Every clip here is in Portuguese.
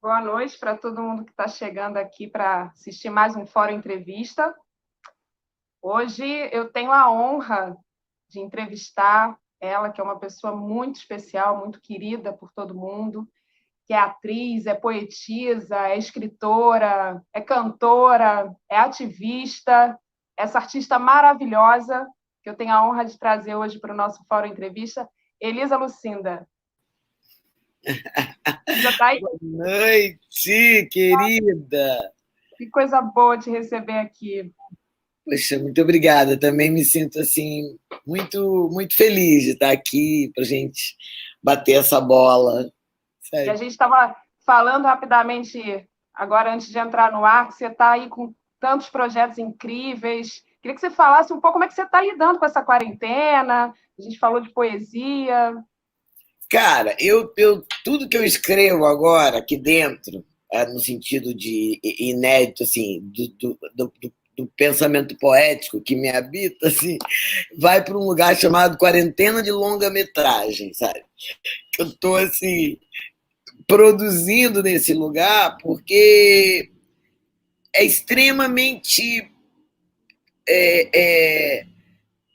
Boa noite para todo mundo que está chegando aqui para assistir mais um Fórum Entrevista. Hoje eu tenho a honra de entrevistar ela, que é uma pessoa muito especial, muito querida por todo mundo, que é atriz, é poetisa, é escritora, é cantora, é ativista, essa artista maravilhosa que eu tenho a honra de trazer hoje para o nosso Fórum Entrevista, Elisa Lucinda. Já está aí? Boa noite, querida. Que coisa boa te receber aqui. Poxa, muito obrigada. Também me sinto assim muito feliz de estar aqui para a gente bater essa bola. E a Sério. gente estava falando rapidamente, agora antes de entrar no ar, que você está aí com tantos projetos incríveis. Queria que você falasse um pouco como é que você está lidando com essa quarentena. A gente falou de poesia. Cara, tudo que eu escrevo agora aqui dentro, no sentido de inédito, assim, do pensamento poético que me habita, assim, vai para um lugar chamado quarentena de longa-metragem, sabe? Eu estou assim produzindo nesse lugar porque é extremamente é,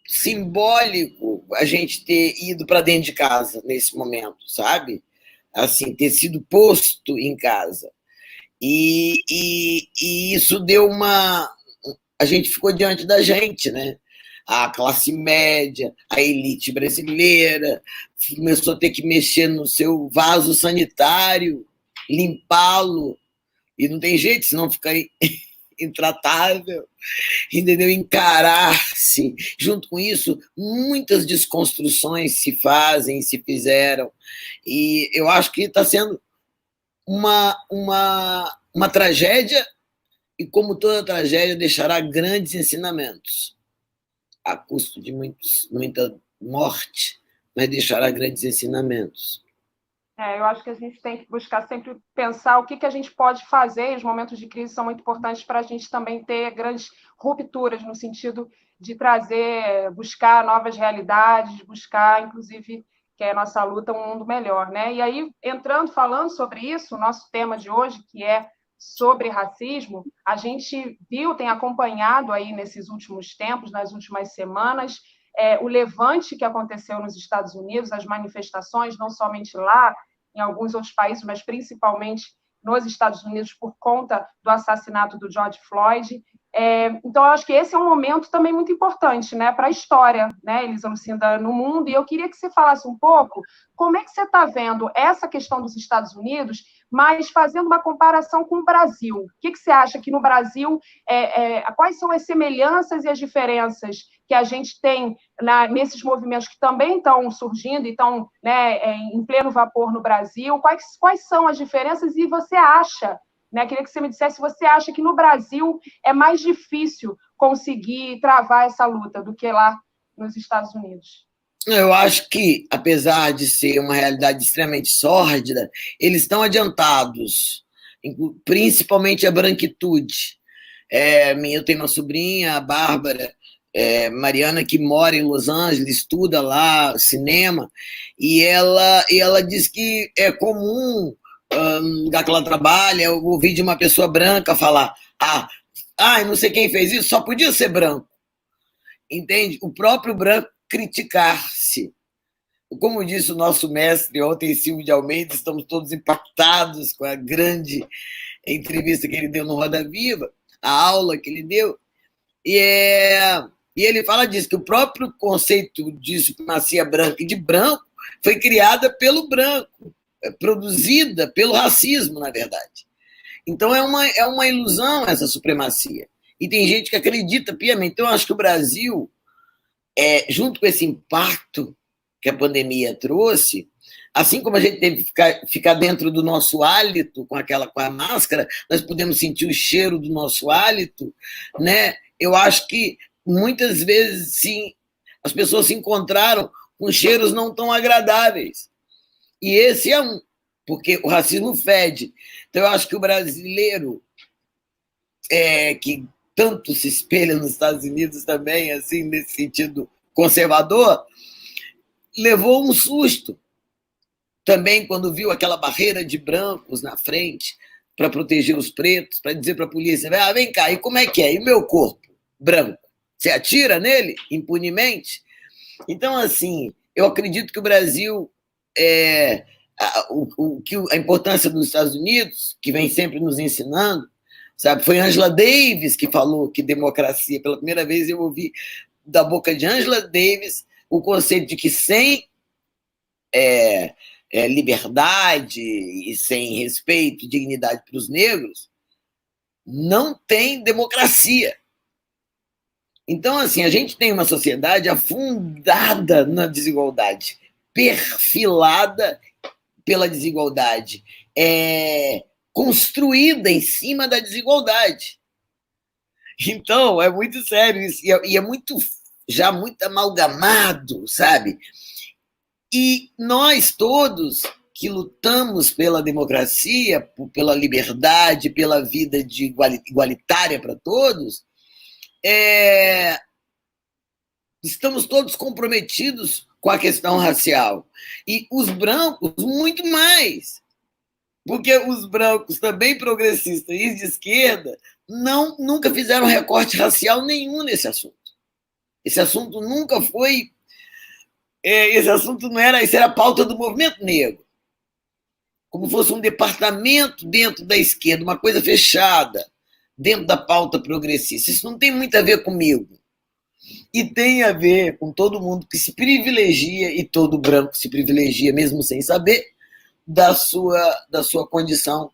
simbólico a gente ter ido para dentro de casa nesse momento, sabe? Assim, ter sido posto em casa. E isso deu uma. A gente ficou diante da gente, né? A classe média, a elite brasileira, começou a ter que mexer no seu vaso sanitário, limpá-lo, e não tem jeito, senão fica intratável, entendeu? Encarar-se. Junto com isso, muitas desconstruções se fazem, se fizeram, e eu acho que está sendo uma tragédia, e como toda tragédia, deixará grandes ensinamentos, a custo de muita morte, mas deixará grandes ensinamentos. Eu acho que a gente tem que buscar sempre pensar o que a gente pode fazer, e os momentos de crise são muito importantes para a gente também ter grandes rupturas, no sentido de trazer, buscar novas realidades, buscar, inclusive, que é a nossa luta, um mundo melhor. Né? E aí, falando sobre isso, o nosso tema de hoje, que é sobre racismo, a gente viu, tem acompanhado aí nesses últimos tempos, nas últimas semanas, o levante que aconteceu nos Estados Unidos, as manifestações, não somente lá, em alguns outros países, mas principalmente nos Estados Unidos, por conta do assassinato do George Floyd. Então, eu acho que esse é um momento também muito importante, né, para a história, né, Elisa Lucinda, no mundo, e eu queria que você falasse um pouco como é que você está vendo essa questão dos Estados Unidos, mas fazendo uma comparação com o Brasil. O que você acha que no Brasil, quais são as semelhanças e as diferenças que a gente tem nesses movimentos que também estão surgindo e estão, né, em pleno vapor no Brasil? Quais são as diferenças? E você acha, né, queria que você me dissesse se você acha que no Brasil é mais difícil conseguir travar essa luta do que lá nos Estados Unidos? Eu acho que, apesar de ser uma realidade extremamente sórdida, eles estão adiantados, principalmente a branquitude. Eu tenho uma sobrinha, a Bárbara, Mariana, que mora em Los Angeles, estuda lá cinema, e ela diz que é comum, no lugar que ela trabalha, eu ouvir de uma pessoa branca falar: não sei quem fez isso, só podia ser branco. Entende? O próprio branco criticar-se. Como disse o nosso mestre ontem, Silvio de Almeida, estamos todos impactados com a grande entrevista que ele deu no Roda Viva, a aula que ele deu, e ele fala disso, que o próprio conceito de supremacia branca e de branco foi criada pelo branco, produzida pelo racismo, na verdade. Então é uma ilusão essa supremacia. E tem gente que acredita piamente. Então eu acho que o Brasil, junto com esse impacto que a pandemia trouxe, assim como a gente teve que ficar dentro do nosso hálito com a máscara, nós podemos sentir o cheiro do nosso hálito, né? Eu acho que muitas vezes sim, as pessoas se encontraram com cheiros não tão agradáveis. E esse é um, porque o racismo fede. Então eu acho que o brasileiro, que tanto se espelha nos Estados Unidos também, assim, nesse sentido conservador, levou um susto, também quando viu aquela barreira de brancos na frente para proteger os pretos, para dizer para a polícia, vem cá, e como é que é? E o meu corpo branco? Você atira nele impunemente? Então, assim, eu acredito que o Brasil, a importância dos Estados Unidos, que vem sempre nos ensinando, sabe? Foi Angela Davis que falou que democracia, pela primeira vez eu ouvi da boca de Angela Davis o conceito de que sem liberdade e sem respeito e dignidade para os negros, não tem democracia. Então, assim, a gente tem uma sociedade afundada na desigualdade, perfilada pela desigualdade, construída em cima da desigualdade. Então, é muito sério isso, e é muito, já muito amalgamado, sabe? E nós todos que lutamos pela democracia, pela liberdade, pela vida igualitária para todos, estamos todos comprometidos com a questão racial. E os brancos, muito mais. Porque os brancos, também progressistas e de esquerda, nunca fizeram recorte racial nenhum nesse assunto. Esse assunto nunca foi. Esse assunto não era. Isso era a pauta do movimento negro. Como fosse um departamento dentro da esquerda, uma coisa fechada, dentro da pauta progressista. Isso não tem muito a ver comigo. E tem a ver com todo mundo que se privilegia, e todo branco se privilegia, mesmo sem saber, da sua condição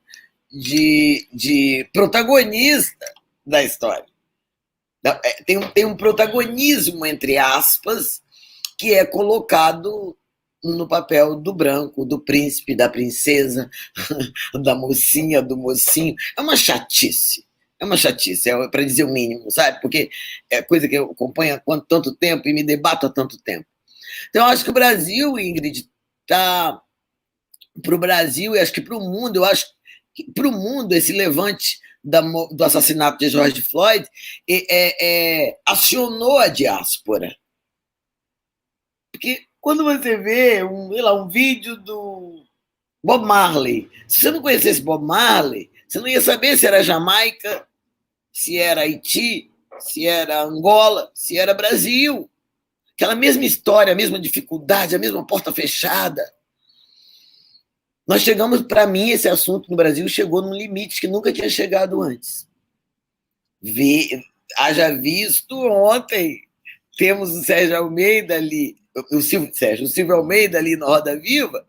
de protagonista da história. Tem um protagonismo, entre aspas, que é colocado no papel do branco, do príncipe, da princesa, da mocinha, do mocinho. É uma chatice. Para dizer o mínimo, sabe? Porque é coisa que eu acompanho há tanto tempo e me debato há tanto tempo. Então, eu acho que o Brasil, Ingrid, está... Para o Brasil e acho que para o mundo, eu acho que para o mundo esse levante do assassinato de George Floyd acionou a diáspora. Porque quando você vê um vídeo do Bob Marley, se você não conhecesse Bob Marley, você não ia saber se era Jamaica, se era Haiti, se era Angola, se era Brasil. Aquela mesma história, a mesma dificuldade, a mesma porta fechada. Nós chegamos, para mim, esse assunto no Brasil chegou num limite que nunca tinha chegado antes. Haja visto ontem, temos o Sérgio Almeida ali, o Silvio Almeida ali na Roda Viva,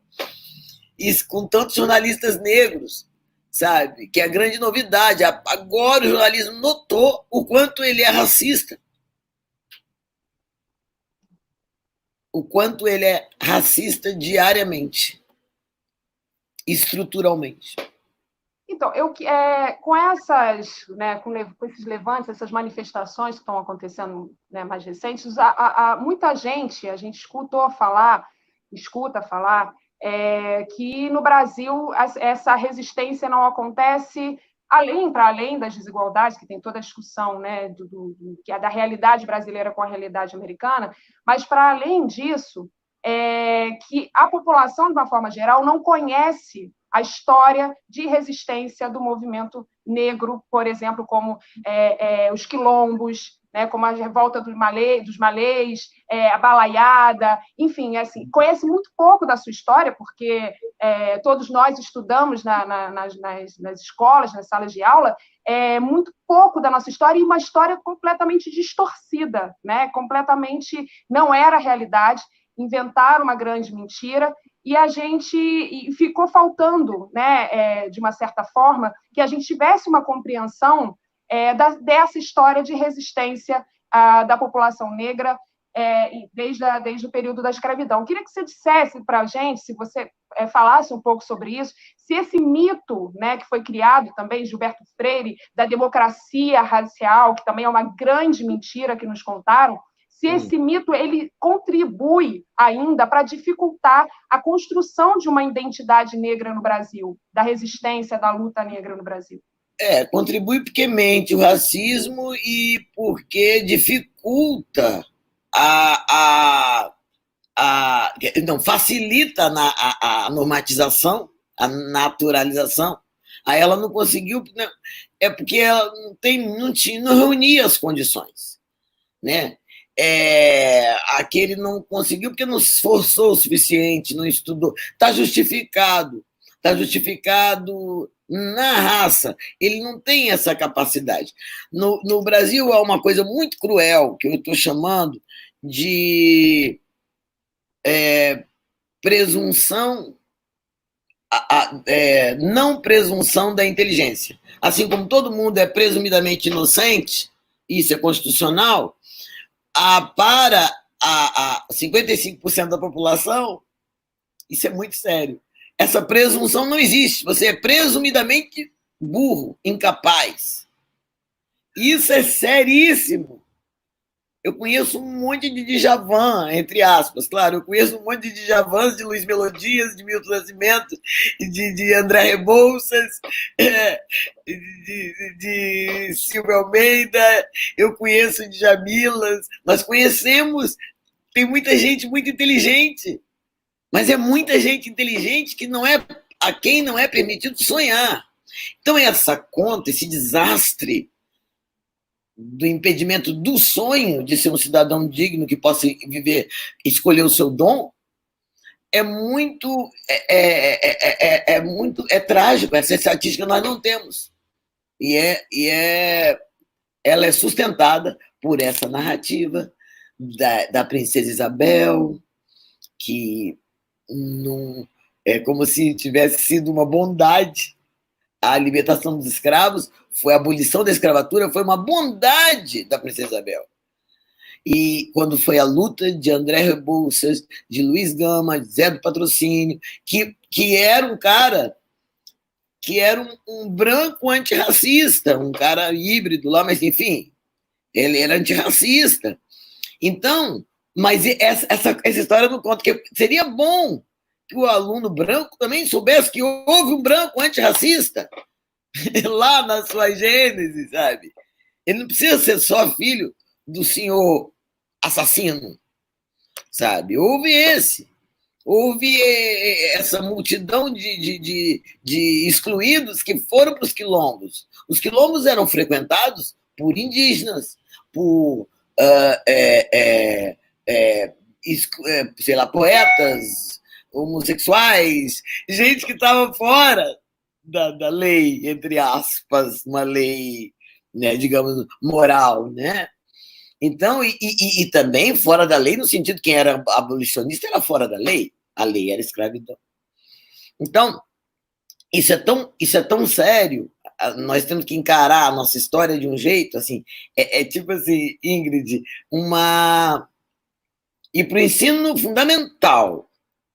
e com tantos jornalistas negros, sabe? Que é a grande novidade. Agora o jornalismo notou o quanto ele é racista. O quanto ele é racista diariamente, estruturalmente. Então, com essas, né, com esses levantes, essas manifestações que estão acontecendo, né, mais recentes, muita gente, a gente escuta falar, que no Brasil essa resistência não acontece para além das desigualdades, que tem toda a discussão, né, que é da realidade brasileira com a realidade americana, mas para além disso, que a população, de uma forma geral, não conhece a história de resistência do movimento negro, por exemplo, como os quilombos, né, como a revolta dos malês, a balaiada, enfim, assim, conhece muito pouco da sua história, porque todos nós estudamos nas escolas, nas salas de aula, muito pouco da nossa história, e uma história completamente distorcida, né, completamente não era a realidade, inventaram uma grande mentira, e a gente ficou faltando, né, de uma certa forma, que a gente tivesse uma compreensão dessa história de resistência da população negra desde o período da escravidão. Queria que você dissesse para a gente, se você falasse um pouco sobre isso, se esse mito, né, que foi criado também, Gilberto Freire, da democracia racial, que também é uma grande mentira que nos contaram, se esse mito ele contribui ainda para dificultar a construção de uma identidade negra no Brasil, da resistência, da luta negra no Brasil. Contribui porque mente o racismo e porque dificulta não, facilita a normatização, a naturalização. Aí ela não conseguiu, né? É porque ela não reunia as condições, né? Aquele não conseguiu porque não se esforçou o suficiente, não estudou. Está justificado na raça. Ele não tem essa capacidade. No Brasil há uma coisa muito cruel que eu estou chamando de presunção, não presunção da inteligência. Assim como todo mundo é presumidamente inocente, isso é constitucional, para 55% da população, isso é muito sério. Essa presunção não existe. Você é presumidamente burro, incapaz. Isso é seríssimo. Eu conheço um monte de Djavan, entre aspas, claro, eu conheço um monte de Djavans, de Luiz Melodias, de Milton Nascimento, de André Rebouças, de Silvio Almeida, eu conheço Djamilas, nós conhecemos, tem muita gente muito inteligente, mas é muita gente inteligente que a quem não é permitido sonhar. Então essa conta, esse desastre do impedimento do sonho de ser um cidadão digno que possa viver, escolher o seu dom, é muito trágico. Essa estatística nós não temos. Ela é sustentada por essa narrativa da princesa Isabel, que não, é como se tivesse sido uma bondade. A libertação dos escravos, foi a abolição da escravatura, foi uma bondade da princesa Isabel. E quando foi a luta de André Rebouças, de Luiz Gama, de Zé do Patrocínio, que era um cara, que era um branco antirracista, um cara híbrido lá, mas enfim, ele era antirracista. Então, mas essa história não conta, que seria bom que o aluno branco também soubesse que houve um branco antirracista lá na sua gênese, sabe? Ele não precisa ser só filho do senhor assassino, sabe? Houve essa multidão de excluídos que foram para os quilombos. Os quilombos eram frequentados por indígenas, por sei lá, poetas, homossexuais, gente que estava fora da lei, entre aspas, uma lei, né, digamos, moral, né? Então, e também fora da lei, no sentido que quem era abolicionista era fora da lei, a lei era escravidão. Então, isso é tão sério, nós temos que encarar a nossa história de um jeito, assim, tipo assim, Ingrid, e para o ensino fundamental,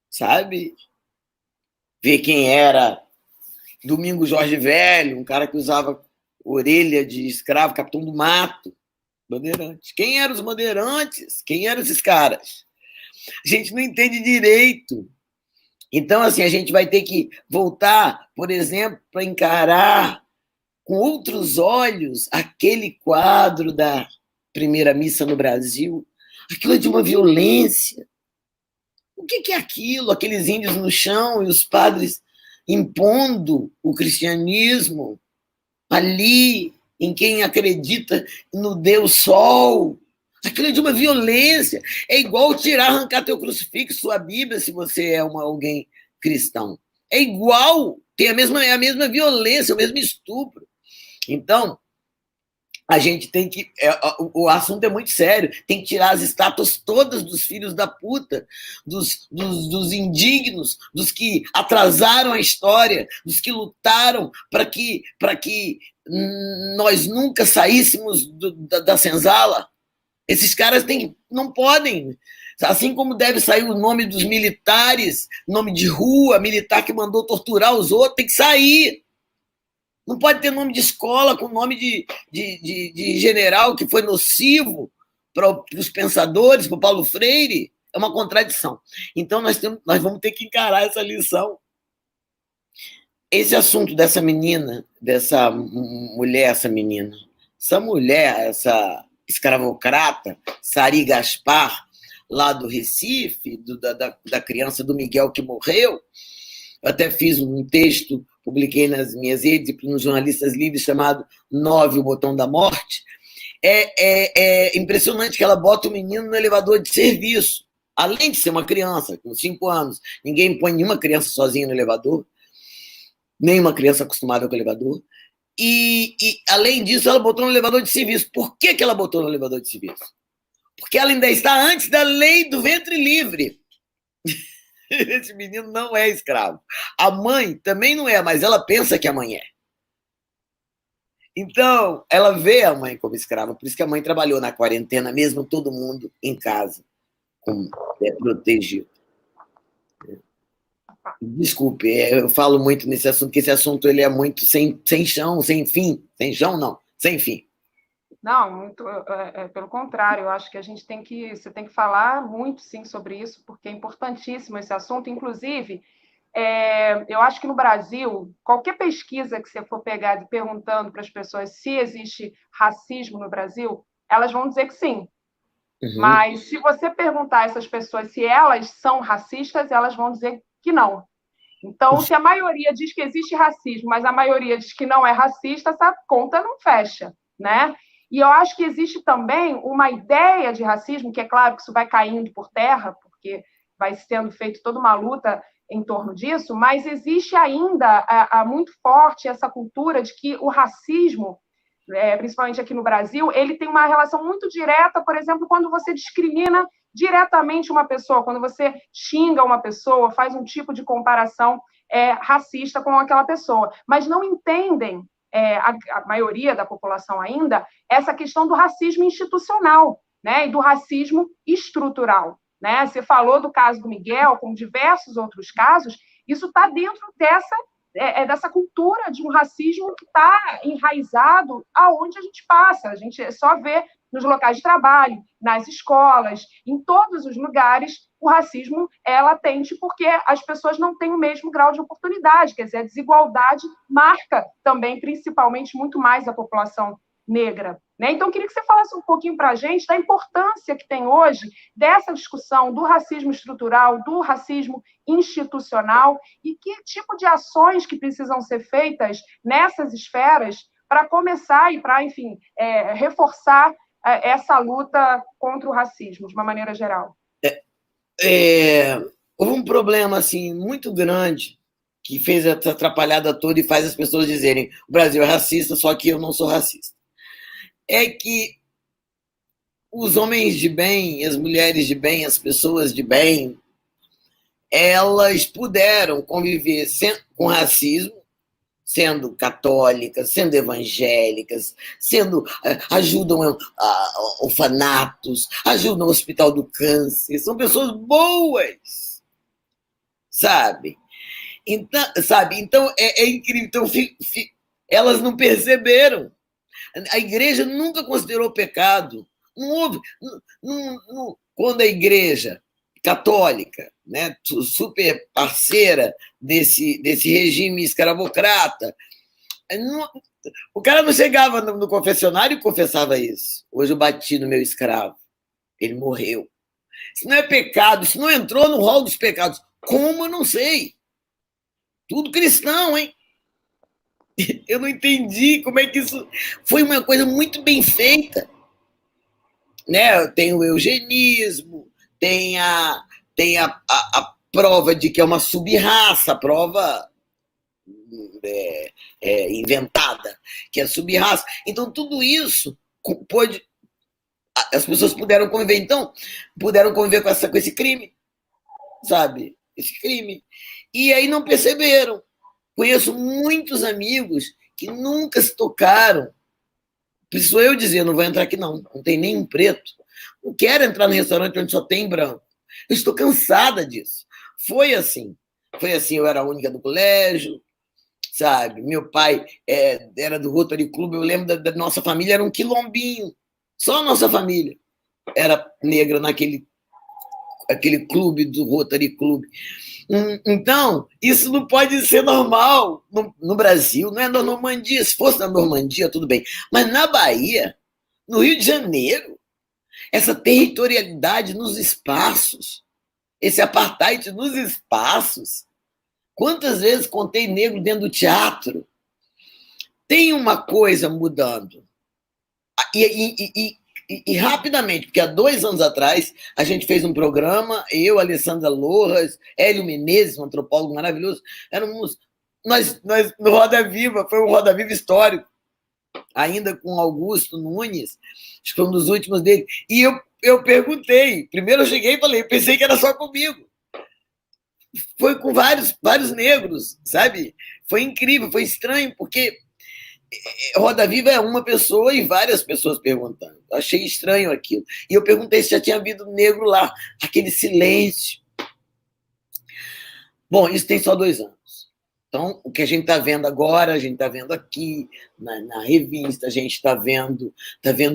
sabe? Ver quem era Domingo Jorge Velho, um cara que usava orelha de escravo, capitão do mato, bandeirante. Quem eram os bandeirantes? Quem eram esses caras? A gente não entende direito. Então, assim, a gente vai ter que voltar, por exemplo, para encarar com outros olhos aquele quadro da primeira missa no Brasil. Aquilo é de uma violência. O que é aquilo? Aqueles índios no chão e os padres impondo o cristianismo ali, em quem acredita no Deus Sol. Aquilo é de uma violência. É igual arrancar teu crucifixo, sua Bíblia, se você é alguém cristão. É igual, é a mesma violência, o mesmo estupro. Então, a gente tem que... o assunto é muito sério. Tem que tirar as estátuas todas dos filhos da puta, dos indignos, dos que atrasaram a história, dos que lutaram para que nós nunca saíssemos da senzala. Esses caras não podem. Assim como deve sair o nome dos militares, nome de rua, militar que mandou torturar os outros, tem que sair. Não pode ter nome de escola com nome de general que foi nocivo para os pensadores, para o Paulo Freire. É uma contradição. Então, nós vamos ter que encarar essa lição. Esse assunto dessa menina, essa mulher, essa escravocrata, Sari Gaspar, lá do Recife, da criança do Miguel que morreu. Eu até fiz um texto, publiquei nas minhas redes, nos jornalistas livres, chamado 9, o botão da morte. É impressionante que ela bota o menino no elevador de serviço, além de ser uma criança, com 5 anos. Ninguém põe nenhuma criança sozinha no elevador, nem uma criança acostumada com o elevador. E, além disso, ela botou no elevador de serviço. Por que ela botou no elevador de serviço? Porque ela ainda está antes da lei do ventre livre. Esse menino não é escravo. A mãe também não é, mas ela pensa que a mãe é. Então, ela vê a mãe como escrava. Por isso que a mãe trabalhou na quarentena, mesmo todo mundo em casa, protegido. Desculpe, eu falo muito nesse assunto, porque esse assunto ele é muito sem chão, sem fim. Sem chão, não, sem fim. Não, muito, pelo contrário, eu acho que você tem que falar muito, sim, sobre isso, porque é importantíssimo esse assunto. Inclusive, eu acho que no Brasil, qualquer pesquisa que você for pegar perguntando para as pessoas se existe racismo no Brasil, elas vão dizer que sim. Uhum. Mas se você perguntar a essas pessoas se elas são racistas, elas vão dizer que não. Então, se a maioria diz que existe racismo, mas a maioria diz que não é racista, essa conta não fecha, né? E eu acho que existe também uma ideia de racismo, que é claro que isso vai caindo por terra, porque vai sendo feita toda uma luta em torno disso, mas existe ainda muito forte essa cultura de que o racismo, principalmente aqui no Brasil, ele tem uma relação muito direta, por exemplo, quando você discrimina diretamente uma pessoa, quando você xinga uma pessoa, faz um tipo de comparação racista com aquela pessoa, mas não entendem, a maioria da população ainda, essa questão do racismo institucional, né, e do racismo estrutural. Né? Você falou do caso do Miguel, como diversos outros casos, isso está dentro dessa cultura de um racismo que está enraizado aonde a gente passa. A gente só vê nos locais de trabalho, nas escolas, em todos os lugares, o racismo é latente porque as pessoas não têm o mesmo grau de oportunidade, quer dizer, a desigualdade marca também, principalmente, muito mais a população negra. Né? Então, eu queria que você falasse um pouquinho para a gente da importância que tem hoje dessa discussão do racismo estrutural, do racismo institucional e que tipo de ações que precisam ser feitas nessas esferas para começar e para, enfim, reforçar essa luta contra o racismo, de uma maneira geral. Houve um problema assim, muito grande que fez essa atrapalhada toda e faz as pessoas dizerem o Brasil é racista, só que eu não sou racista. É que os homens de bem, as mulheres de bem, as pessoas de bem, elas puderam conviver com racismo, sendo católicas, sendo evangélicas, ajudam orfanatos, ajudam o Hospital do Câncer, são pessoas boas, sabe? Então é incrível. Então, elas não perceberam. A igreja nunca considerou pecado. Não houve. Quando a igreja católica, né, super parceira desse regime escravocrata, o cara não chegava no confessionário e confessava isso. Hoje eu bati no meu escravo. Ele morreu. Isso não é pecado, isso não entrou no rol dos pecados. Como? Eu não sei. Tudo cristão, hein? Eu não entendi como é que isso... Foi uma coisa muito bem feita. Né? Tem o eugenismo, tem a prova de que é uma sub-raça, a prova inventada, que é sub-raça. Então, tudo isso as pessoas puderam conviver. Então, puderam conviver com esse crime, sabe? Esse crime. E aí não perceberam. Conheço muitos amigos que nunca se tocaram. Preciso eu dizer, não vou entrar aqui não tem nenhum preto. Não quero entrar no restaurante onde só tem branco. Eu estou cansada disso. Foi assim, eu era a única do colégio, sabe? Meu pai era do Rotary Club, eu lembro da nossa família, era um quilombinho. Só a nossa família era negra naquele clube do Rotary Club. Então, isso não pode ser normal no Brasil, não é na Normandia. Se fosse na Normandia, tudo bem. Mas na Bahia, no Rio de Janeiro, essa territorialidade nos espaços, esse apartheid nos espaços. Quantas vezes contei negro dentro do teatro? Tem uma coisa mudando. E rapidamente, porque há 2 anos atrás a gente fez um programa, eu, Alessandra Lojas, Hélio Menezes, um antropólogo maravilhoso, éramos nós no Roda Viva, foi um Roda Viva histórico, ainda com Augusto Nunes, acho que foi um dos últimos dele, e eu perguntei, primeiro eu cheguei e falei, pensei que era só comigo, foi com vários negros, sabe? Foi incrível, foi estranho, porque Roda Viva é uma pessoa e várias pessoas perguntando. Eu achei estranho aquilo. E eu perguntei se já tinha havido negro lá, aquele silêncio. Bom, isso tem só 2 anos. Então, o que a gente está vendo agora, a gente está vendo aqui, na revista, a gente está vendo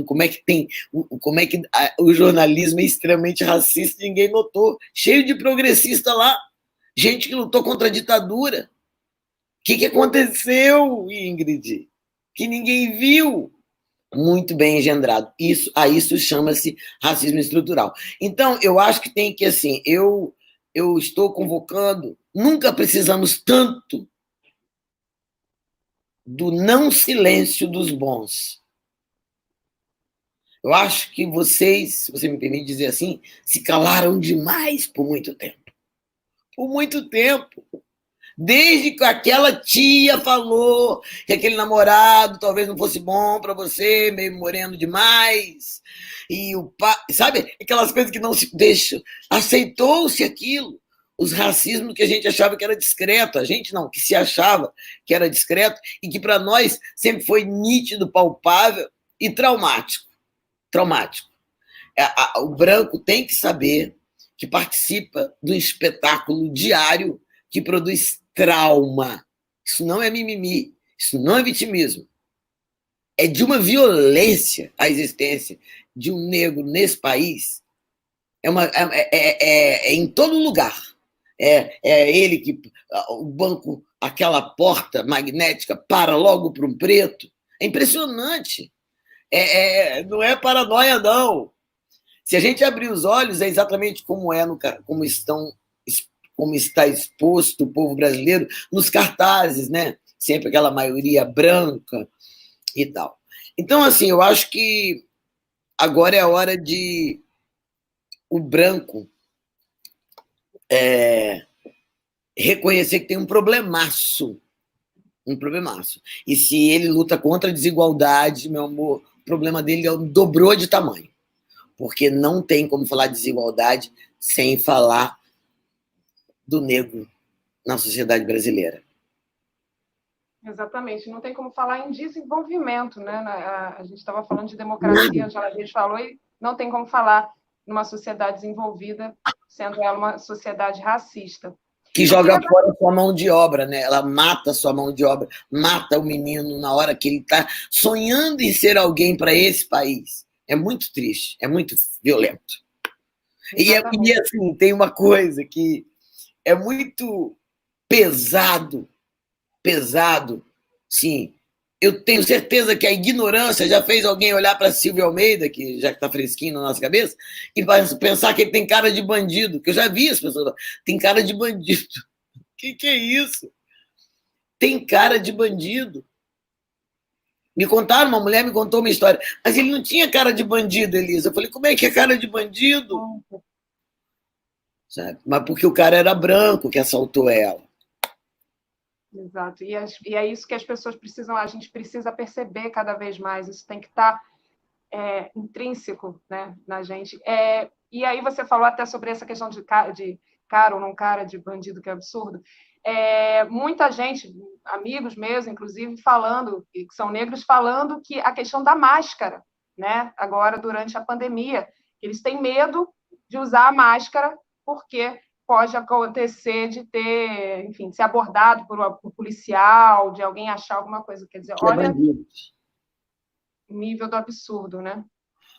como é que tem, como é que o jornalismo é extremamente racista, ninguém notou. Cheio de progressista lá, gente que lutou contra a ditadura. O que aconteceu, Ingrid? Que ninguém viu. Muito bem engendrado. Isso chama-se racismo estrutural. Então, eu acho que tem que, assim, eu estou convocando, nunca precisamos tanto do não silêncio dos bons. Eu acho que vocês, se você me permite dizer assim, se calaram demais por muito tempo. Por muito tempo. Desde que aquela tia falou que aquele namorado talvez não fosse bom para você, meio moreno demais, e o pai, sabe, aquelas coisas que não se deixam, aceitou-se aquilo, os racismos que a gente achava que era discreto, a gente não, que se achava que era discreto, e que para nós sempre foi nítido, palpável e traumático. O branco tem que saber que participa do espetáculo diário que produz trauma. Isso não é mimimi, isso não é vitimismo. É de uma violência a existência de um negro nesse país. É em todo lugar. É ele que o banco, aquela porta magnética para logo para um preto. É impressionante. Não é paranoia, não. Se a gente abrir os olhos, é exatamente como como está exposto o povo brasileiro nos cartazes, né? Sempre aquela maioria branca e tal. Então, assim, eu acho que agora é a hora de o branco reconhecer que tem um problemaço. E se ele luta contra a desigualdade, meu amor, o problema dele dobrou de tamanho. Porque não tem como falar de desigualdade sem falar do negro na sociedade brasileira. Exatamente, não tem como falar em desenvolvimento, né? A gente estava falando de democracia, a Angela Davis falou, e não tem como falar numa sociedade desenvolvida, sendo ela uma sociedade racista. Que joga fora sua mão de obra, né? Ela mata sua mão de obra, mata o menino na hora que ele está sonhando em ser alguém para esse país. É muito triste, é muito violento. E assim, tem uma coisa que é muito pesado, sim. Eu tenho certeza que a ignorância já fez alguém olhar para Silvio Almeida, que já está fresquinho na nossa cabeça, e pensar que ele tem cara de bandido, que eu já vi as pessoas, tem cara de bandido. O que é isso? Tem cara de bandido. Uma mulher me contou uma história, mas ele não tinha cara de bandido, Elisa. Eu falei, como é que é cara de bandido? Sabe? Mas porque o cara era branco que assaltou ela. Exato. E é isso que as pessoas precisam, a gente precisa perceber cada vez mais. Isso tem que estar intrínseco, né, na gente. E aí você falou até sobre essa questão de cara ou não cara, de bandido, que é absurdo. Muita gente, amigos meus, inclusive, falando, que são negros, falando que a questão da máscara, né, agora durante a pandemia, eles têm medo de usar a máscara porque pode acontecer de ter, enfim, de ser abordado por policial, de alguém achar alguma coisa. Quer dizer, olha o nível do absurdo, né?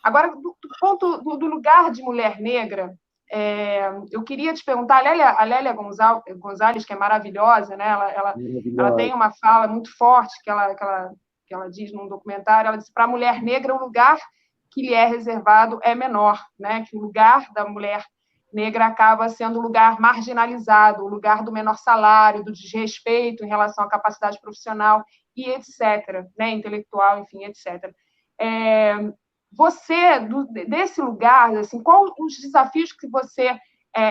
Agora, do ponto do lugar de mulher negra, eu queria te perguntar, a Lélia Gonzalez, que é maravilhosa, né? Ela tem uma fala muito forte que ela diz num documentário, ela diz, para a mulher negra, o lugar que lhe é reservado é menor, né? Que o lugar da mulher negra acaba sendo o lugar marginalizado, o lugar do menor salário, do desrespeito em relação à capacidade profissional e etc., né? Intelectual, enfim, etc. Você, desse lugar, assim, quais os desafios que você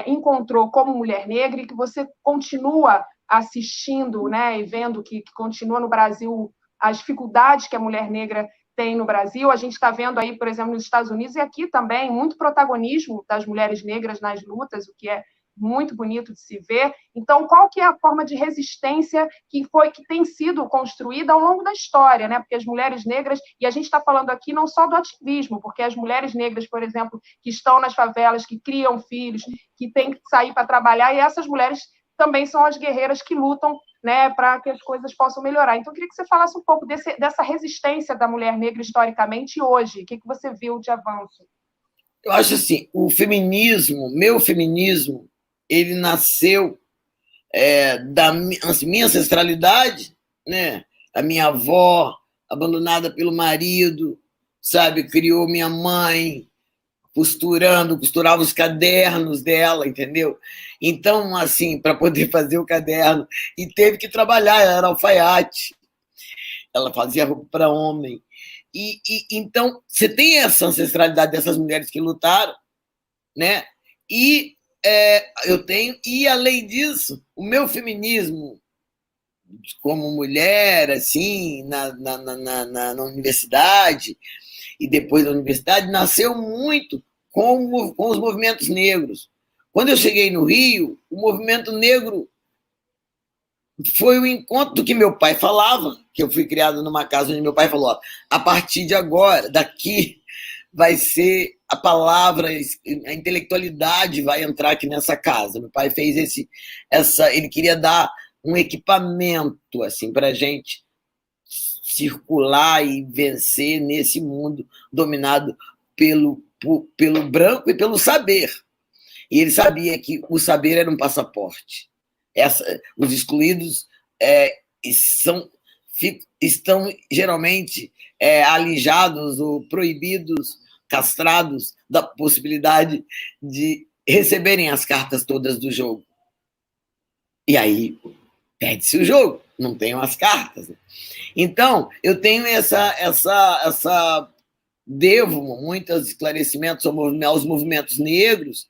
encontrou como mulher negra e que você continua assistindo, né, e vendo que continua no Brasil as dificuldades que a mulher negra tem no Brasil? A gente está vendo aí, por exemplo, nos Estados Unidos e aqui também, muito protagonismo das mulheres negras nas lutas, o que é muito bonito de se ver. Então, qual que é a forma de resistência que tem sido construída ao longo da história, né? Porque as mulheres negras, e a gente está falando aqui não só do ativismo, porque as mulheres negras, por exemplo, que estão nas favelas, que criam filhos, que têm que sair para trabalhar, e essas mulheres também são as guerreiras que lutam, né, para que as coisas possam melhorar. Então, eu queria que você falasse um pouco dessa resistência da mulher negra historicamente e hoje. O que você viu de avanço? Eu acho assim, o feminismo, meu feminismo, ele nasceu da minha ancestralidade, né? A minha avó, abandonada pelo marido, sabe, criou minha mãe, costurava os cadernos dela, entendeu? Então, assim, para poder fazer o caderno, e teve que trabalhar, ela era alfaiate, ela fazia roupa para homem. Então, você tem essa ancestralidade dessas mulheres que lutaram, né? Eu tenho, e além disso, o meu feminismo como mulher, assim, na universidade, e depois da universidade, nasceu muito com os movimentos negros. Quando eu cheguei no Rio, o movimento negro foi o encontro do que meu pai falava, que eu fui criado numa casa onde meu pai falou, ó, a partir de agora, daqui, vai ser a palavra, a intelectualidade vai entrar aqui nessa casa. Meu pai fez ele queria dar um equipamento assim para a gente circular e vencer nesse mundo dominado pelo branco e pelo saber. E ele sabia que o saber era um passaporte. Os excluídos estão geralmente alijados ou proibidos, castrados da possibilidade de receberem as cartas todas do jogo. E aí perde-se o jogo, não tenho as cartas. Então, eu tenho devo muitos esclarecimentos aos movimentos negros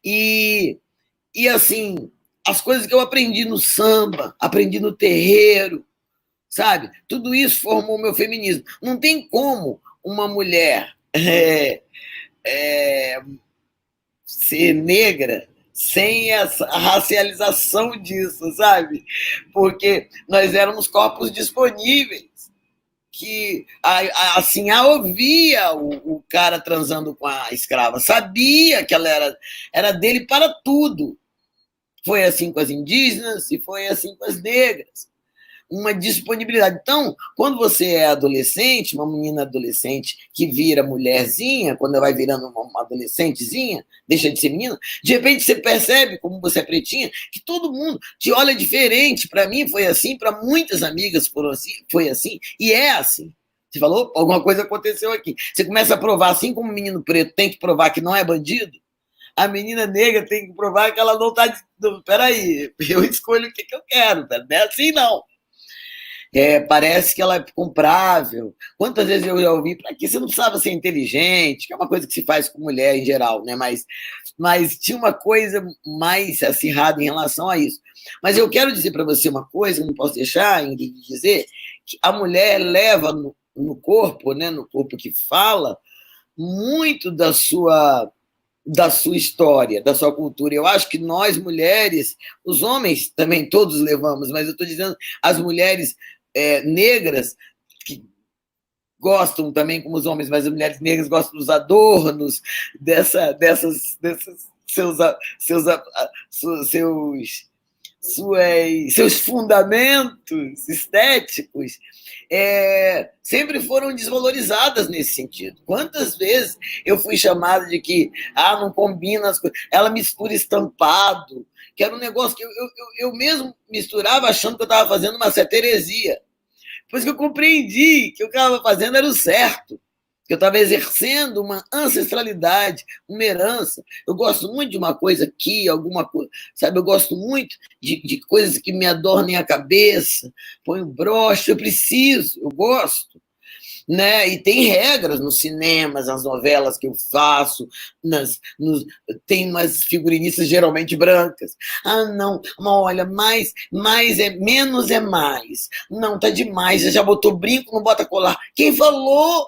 e assim, as coisas que eu aprendi no samba, aprendi no terreiro, sabe? Tudo isso formou o meu feminismo. Não tem como uma mulher ser negra sem essa racialização disso, sabe? Porque nós éramos corpos disponíveis, que assim, ouvia o cara transando com a escrava, sabia que ela era dele para tudo. Foi assim com as indígenas e foi assim com as negras. Uma disponibilidade. Então, quando você é adolescente, uma menina adolescente que vira mulherzinha, quando ela vai virando uma adolescentezinha, deixa de ser menina, de repente você percebe, como você é pretinha, que todo mundo te olha diferente. Para mim foi assim, para muitas amigas foi assim, e é assim. Você falou, alguma coisa aconteceu aqui. Você começa a provar, assim como o menino preto tem que provar que não é bandido, a menina negra tem que provar que ela não está... Peraí, eu escolho o que eu quero, não é assim não. Parece que ela é comprável. Quantas vezes eu já ouvi, para que você não precisava ser inteligente, que é uma coisa que se faz com mulher em geral, né? Mas tinha uma coisa mais acirrada em relação a isso. Mas eu quero dizer para você uma coisa, não posso deixar de dizer, que a mulher leva no corpo, né, no corpo que fala, muito da sua história, da sua cultura. Eu acho que nós, mulheres, os homens também todos levamos, mas eu estou dizendo as mulheres negras, que gostam também como os homens, mas as mulheres negras gostam dos adornos, seus fundamentos estéticos, sempre foram desvalorizadas nesse sentido. Quantas vezes eu fui chamada de que não combina as coisas, ela mistura estampado, que era um negócio que eu mesmo misturava achando que eu estava fazendo uma certa heresia. Depois que eu compreendi que o que eu estava fazendo era o certo. Eu estava exercendo uma ancestralidade, uma herança. Eu gosto muito de uma coisa aqui, alguma coisa, sabe? Eu gosto muito de coisas que me adornem a cabeça, ponho broche, eu preciso, eu gosto. Né? E tem regras nos cinemas, nas novelas que eu faço, tem umas figurinistas geralmente brancas. Ah, não, mas olha, menos é mais. Não, tá demais, você já botou brinco, não bota colar. Quem falou?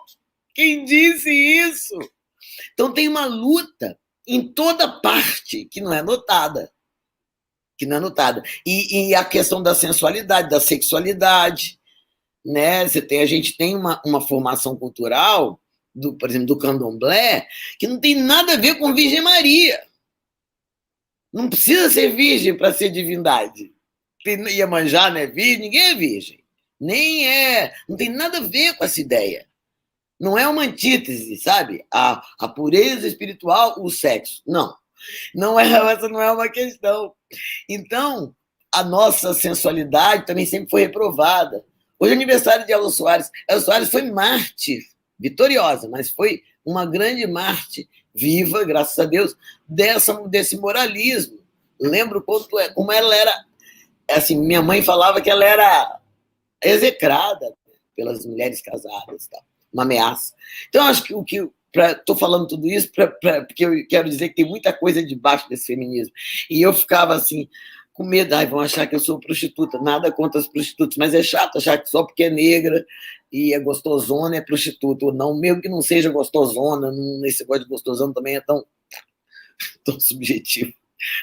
Quem disse isso? Então tem uma luta em toda parte que não é notada. Que não é notada. E a questão da sensualidade, da sexualidade, né? A gente tem uma formação cultural, por exemplo, do candomblé, que não tem nada a ver com Virgem Maria. Não precisa ser virgem para ser divindade. Iemanjá não é virgem, ninguém é virgem. Nem é. Não tem nada a ver com essa ideia. Não é uma antítese, sabe? A pureza espiritual, o sexo. Não. Essa não é uma questão. Então, a nossa sensualidade também sempre foi reprovada. Hoje é aniversário de Elza Soares. Elza Soares foi mártir, vitoriosa, mas foi uma grande mártir, viva, graças a Deus, desse moralismo. Lembro como ela era. Assim, minha mãe falava que ela era execrada pelas mulheres casadas, tá? Uma ameaça. Então, acho que estou falando tudo isso porque eu quero dizer que tem muita coisa debaixo desse feminismo. E eu ficava assim, com medo, vão achar que eu sou prostituta. Nada contra as prostitutas, mas é chato achar que só porque é negra e é gostosona é prostituta. Ou não, mesmo que não seja gostosona, esse negócio de gostosona também é tão subjetivo.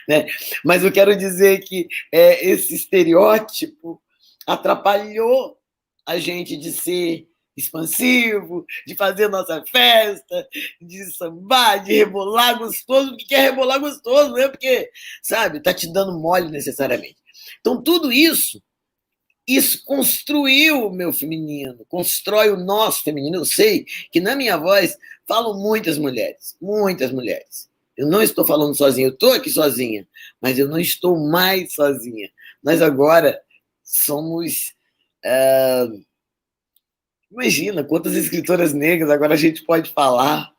Né? Mas eu quero dizer que esse estereótipo atrapalhou a gente de ser expansivo, de fazer nossa festa, de sambar, de rebolar gostoso, porque quer rebolar gostoso, não é porque, sabe, tá te dando mole necessariamente. Então, tudo isso construiu o meu feminino, constrói o nosso feminino. Eu sei que na minha voz falam muitas mulheres, muitas mulheres. Eu não estou falando sozinha, eu estou aqui sozinha, mas eu não estou mais sozinha. Nós agora somos... imagina quantas escritoras negras agora a gente pode falar,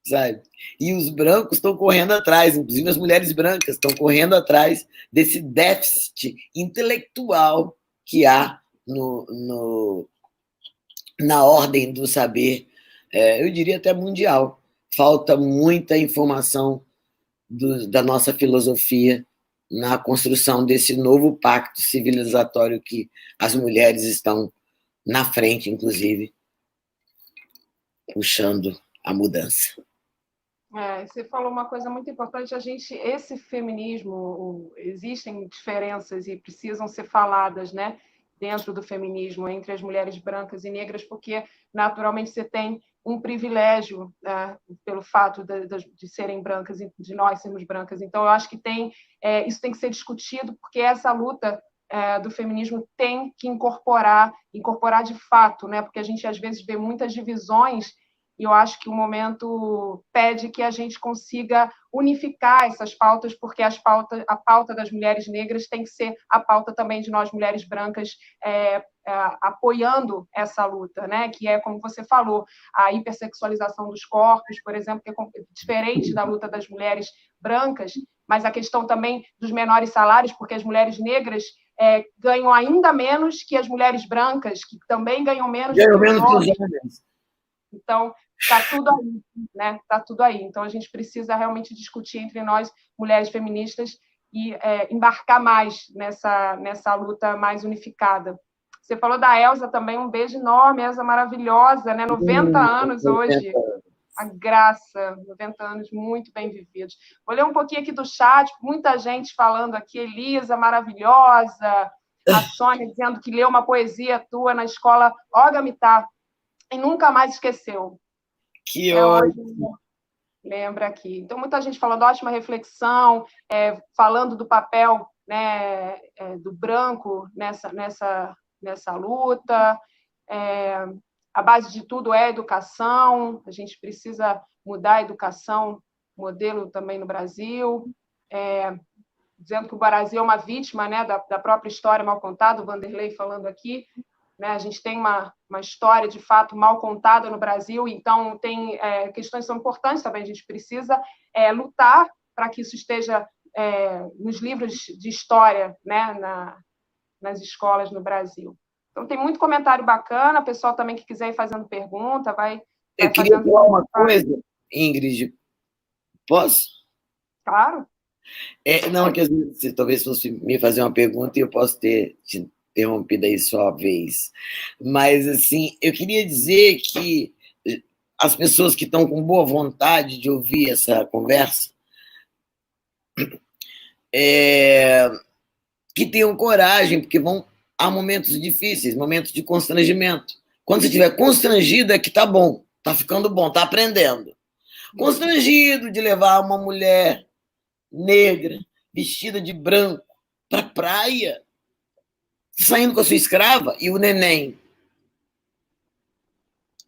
sabe? E os brancos estão correndo atrás, inclusive as mulheres brancas estão correndo atrás desse déficit intelectual que há na ordem do saber, eu diria até mundial. Falta muita informação da nossa filosofia na construção desse novo pacto civilizatório que as mulheres estão na frente, inclusive, puxando a mudança. Você falou uma coisa muito importante. Esse feminismo, existem diferenças e precisam ser faladas, né, dentro do feminismo entre as mulheres brancas e negras, porque naturalmente você tem um privilégio, né, pelo fato de serem brancas e de nós sermos brancas. Então, eu acho que isso tem que ser discutido, porque essa luta do feminismo tem que incorporar de fato, né, porque a gente às vezes vê muitas divisões. E eu acho que o momento pede que a gente consiga unificar essas pautas, porque a pauta das mulheres negras tem que ser a pauta também de nós, mulheres brancas, apoiando essa luta, né? Que é, como você falou, a hipersexualização dos corpos, por exemplo, que é diferente da luta das mulheres brancas, mas a questão também dos menores salários, porque as mulheres negras ganham ainda menos que as mulheres brancas, que também ganham menos que os homens. Então, está tudo aí, né? Está tudo aí. Então, a gente precisa realmente discutir entre nós, mulheres feministas, e embarcar mais nessa luta mais unificada. Você falou da Elza também, um beijo enorme, Elza maravilhosa, né? 90 anos hoje. A graça, 90 anos muito bem vividos. Vou ler um pouquinho aqui do chat, muita gente falando aqui, Elisa, maravilhosa, a Sônia dizendo que leu uma poesia tua na escola Olga Mitá, e nunca mais esqueceu. Que ótimo. Hoje, lembra aqui. Então, muita gente falando, ótima reflexão, falando do papel, né, do branco nessa luta. A base de tudo é a educação, a gente precisa mudar a educação, modelo também no Brasil, dizendo que o Brasil é uma vítima, né, da própria história mal contada, o Vanderlei falando aqui. né? A gente tem uma história, de fato, mal contada no Brasil, então tem questões que são importantes também, a gente precisa lutar para que isso esteja nos livros de história, né? Nas escolas no Brasil. Então, tem muito comentário bacana, o pessoal também que quiser ir fazendo pergunta, vai Eu queria fazendo... falar uma coisa, Ingrid, posso? Claro. Não, que às vezes, se talvez fosse me fazer uma pergunta e eu posso ter te interrompido aí só uma vez. Mas, assim, eu queria dizer que as pessoas que estão com boa vontade de ouvir essa conversa, que tenham coragem, porque há momentos difíceis, momentos de constrangimento. Quando você estiver constrangido, é que tá bom, tá ficando bom, tá aprendendo. Constrangido de levar uma mulher negra, vestida de branco, para a praia, saindo com a sua escrava e o neném.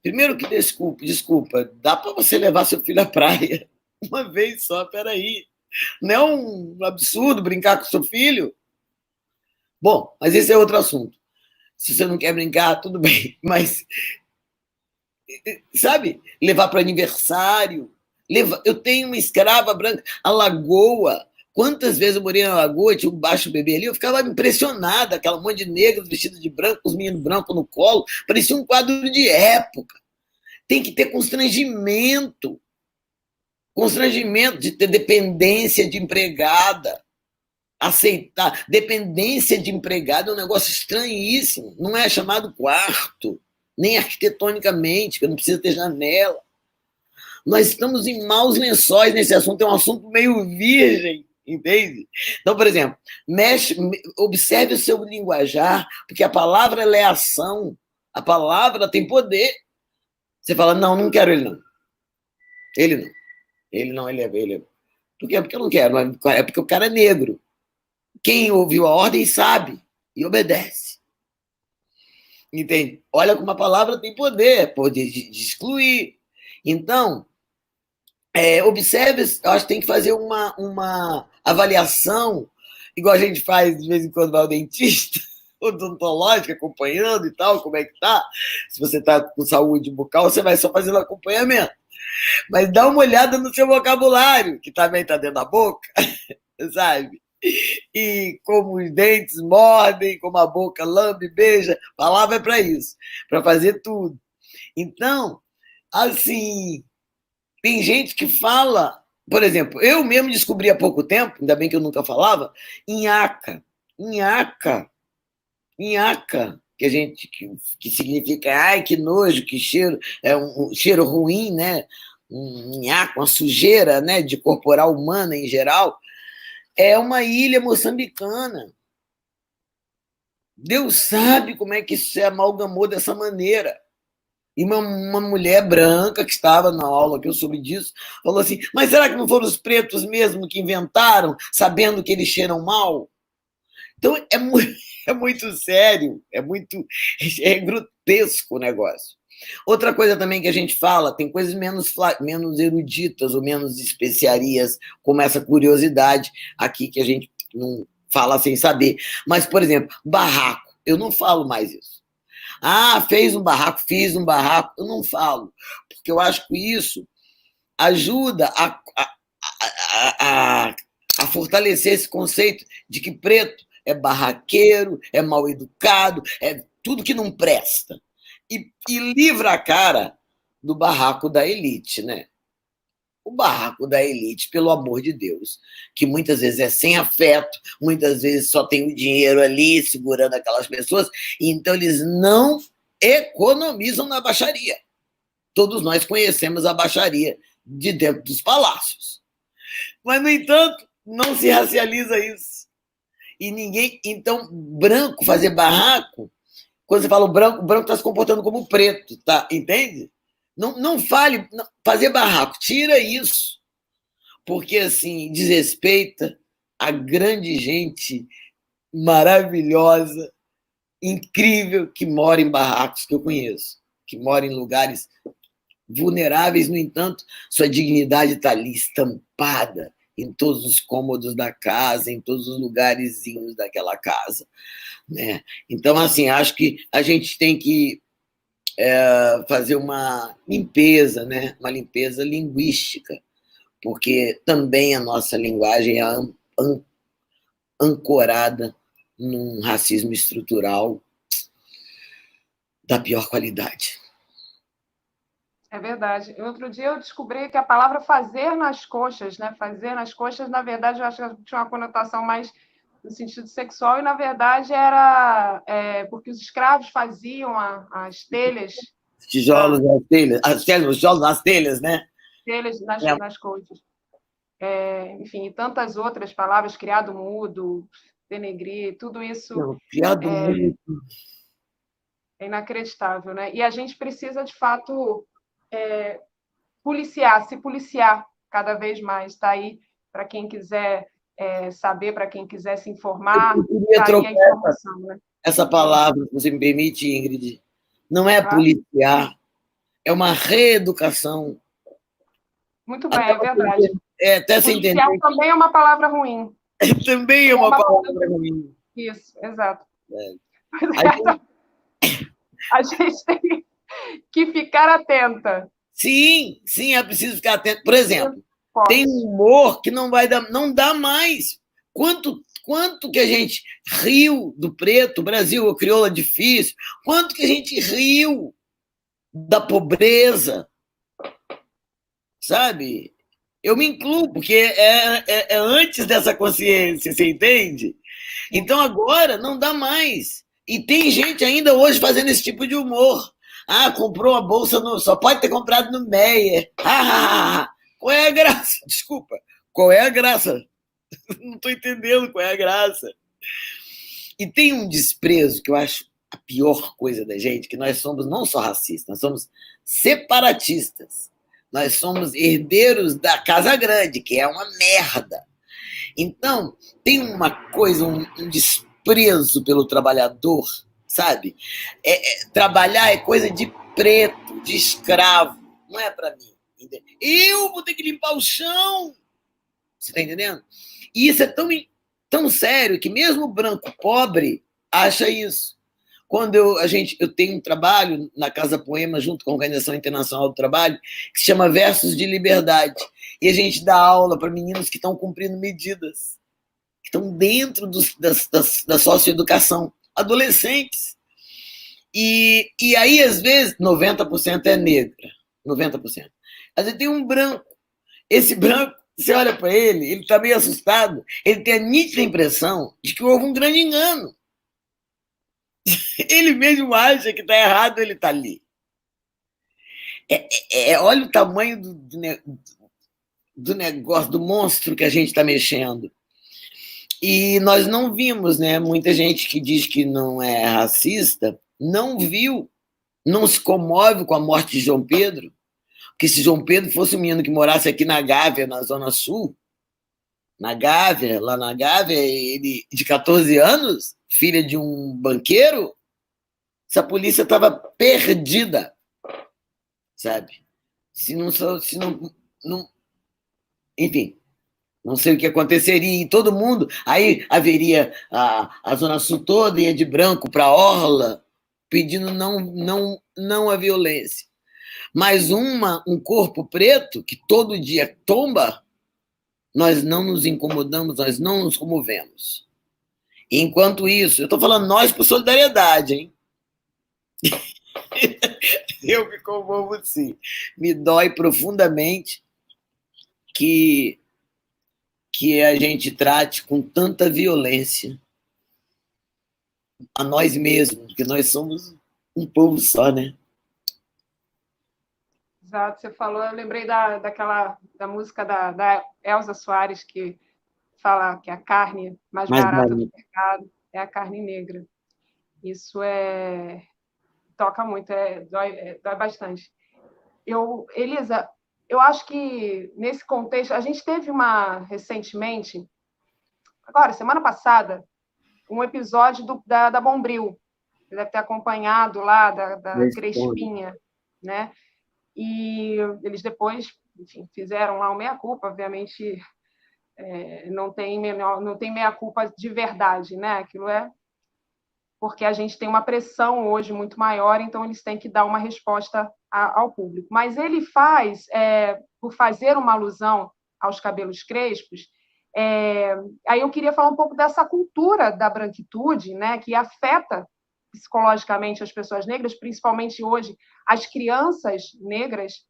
Primeiro que desculpa, dá para você levar seu filho à praia uma vez só, peraí. Não é um absurdo brincar com seu filho? Bom, mas esse é outro assunto. Se você não quer brincar, tudo bem, mas, sabe, levar para aniversário. Eu tenho uma escrava branca, a Lagoa. Quantas vezes eu morei na Lagoa, tinha um baixo bebê ali, eu ficava impressionada, aquela monte de negros vestidos de branco, os meninos brancos no colo, parecia um quadro de época. Tem que ter constrangimento de ter dependência de empregada, aceitar. Dependência de empregada é um negócio estranhíssimo, não é chamado quarto, nem arquitetonicamente, que não precisa ter janela. Nós estamos em maus lençóis nesse assunto, é um assunto meio virgem, entende? Então, por exemplo, observe o seu linguajar, porque a palavra ela é ação, a palavra tem poder. Você fala, não quero ele não. Ele não. Ele é. Por quê? Porque eu não quero, é porque o cara é negro. Quem ouviu a ordem sabe e obedece. Entende? Olha como a palavra tem poder de excluir. Então, observe, eu acho que tem que fazer uma avaliação, igual a gente faz de vez em quando vai ao dentista, odontológica, acompanhando e tal, como é que tá. Se você tá com saúde bucal, você vai só fazendo acompanhamento. Mas dá uma olhada no seu vocabulário, que também tá dentro da boca, sabe? E como os dentes mordem, como a boca lambe, beija, a palavra é para isso, para fazer tudo. Então, assim, tem gente que fala, por exemplo, eu mesmo descobri há pouco tempo, ainda bem que eu nunca falava, nhaca, que significa, ai, que nojo, que cheiro, é um cheiro ruim, né? Um nhaca, uma sujeira, né, de corporal humana em geral, é uma ilha moçambicana. Deus sabe como é que isso se amalgamou dessa maneira. E uma mulher branca que estava na aula, que eu soube disso, falou assim, mas será que não foram os pretos mesmo que inventaram, sabendo que eles cheiram mal? Então, é muito sério, é grotesco o negócio. Outra coisa também que a gente fala, tem coisas menos eruditas ou menos especiarias, como essa curiosidade aqui que a gente não fala sem saber. Mas, por exemplo, barraco, eu não falo mais isso. Fiz um barraco, eu não falo, porque eu acho que isso ajuda a fortalecer esse conceito de que preto é barraqueiro, é mal educado, é tudo que não presta. E livra a cara do barraco da elite, né? O barraco da elite, pelo amor de Deus, que muitas vezes é sem afeto, muitas vezes só tem o dinheiro ali segurando aquelas pessoas, e então eles não economizam na baixaria. Todos nós conhecemos a baixaria de dentro dos palácios. Mas, no entanto, não se racializa isso. E ninguém... Então, branco fazer barraco, quando você fala o branco está se comportando como preto, tá? Entende? Não fale, fazer barraco, tira isso, porque assim desrespeita a grande gente maravilhosa, incrível, que mora em barracos que eu conheço, que mora em lugares vulneráveis, no entanto, sua dignidade está ali estampada em todos os cômodos da casa, em todos os lugarzinhos daquela casa, né? Então, assim, acho que a gente tem que fazer uma limpeza, né? Uma limpeza linguística, porque também a nossa linguagem é ancorada num racismo estrutural da pior qualidade. É verdade. Outro dia eu descobri que a palavra fazer nas coxas, né? Fazer nas coxas, na verdade, eu acho que tinha uma conotação mais no sentido sexual, e na verdade era porque os escravos faziam as telhas, Tijolos nas telhas, os tijolos nas telhas, né? telhas É, nas coxas. Enfim, e tantas outras palavras, criado mudo, denegrir, tudo isso não, criado muito. é inacreditável, né? E a gente precisa, de fato, policiar, se policiar cada vez mais. Está aí para quem quiser saber, para quem quiser se informar, Eu queria está aí a trocar informação. Né? essa palavra, se você me permite, Ingrid. Não é Claro. policiar, é uma reeducação. Muito bem, Até, é verdade. até se entender Policial também é uma palavra ruim. que também é É uma uma palavra ruim. Isso, exato. A gente, A gente tem que ficar atenta. sim, sim, é preciso ficar atento. Por exemplo, tem um humor que não dá mais. Quanto que a gente riu do preto, o Brasil, a crioula difícil, quanto que a gente riu da pobreza, sabe? Eu me incluo, porque é antes dessa consciência, você entende? Então agora não dá mais. E tem gente ainda hoje fazendo esse tipo de humor. Ah, comprou uma bolsa, só pode ter comprado no Meyer. Qual é a graça? Desculpa. Qual é a graça? Não estou entendendo qual é a graça. E tem um desprezo que eu acho a pior coisa da gente, que nós somos não só racistas, nós somos separatistas. Nós somos herdeiros da Casa Grande, que é uma merda. Então, tem uma coisa, um desprezo pelo trabalhador, sabe? Trabalhar é coisa de preto, de escravo, não é para mim. Eu vou ter que limpar o chão. Você está entendendo? E isso é tão sério que mesmo o branco pobre acha isso. Quando eu tenho um trabalho na Casa Poema, junto com a Organização Internacional do Trabalho, que se chama Versos de Liberdade. E a gente dá aula para meninos que estão cumprindo medidas, que estão dentro da socioeducação, adolescentes. E aí, às vezes, 90% é negra, 90%. Às vezes tem um branco. Esse branco, você olha para ele está meio assustado, ele tem a nítida impressão de que houve um grande engano. Ele mesmo acha que está errado, ele está ali. Olha o tamanho do negócio, do monstro que a gente está mexendo. E nós não vimos, né? Muita gente que diz que não é racista não viu, não se comove com a morte de João Pedro, porque se João Pedro fosse um menino que morasse aqui na Gávea, na Zona Sul, na Gávea, lá na Gávea, ele de 14 anos, filha de um banqueiro, essa polícia estava perdida, sabe? Se não, enfim, não sei o que aconteceria, e todo mundo, aí haveria a Zona Sul toda ia de branco para a Orla, pedindo não a violência. Mas um corpo preto que todo dia tomba, nós não nos incomodamos, nós não nos comovemos. E enquanto isso, eu estou falando nós por solidariedade, hein? Eu me comovo sim. Me dói profundamente que a gente trate com tanta violência a nós mesmos, porque nós somos um povo só, né? Exato, você falou, eu lembrei da música da Elza Soares, que fala que a carne mais Mas, barata do mercado é a carne negra. Isso toca muito, dói bastante. Elisa, eu acho que nesse contexto, a gente teve recentemente, agora, semana passada, um episódio da Bombril. Você deve ter acompanhado lá, da Crespinha, né? E eles depois, enfim, fizeram lá o meia-culpa, obviamente, não tem meia-culpa de verdade, né? Aquilo é porque a gente tem uma pressão hoje muito maior, então eles têm que dar uma resposta ao público. Mas ele faz, por fazer uma alusão aos cabelos crespos, aí eu queria falar um pouco dessa cultura da branquitude, né, que afeta psicologicamente as pessoas negras, principalmente hoje as crianças negras,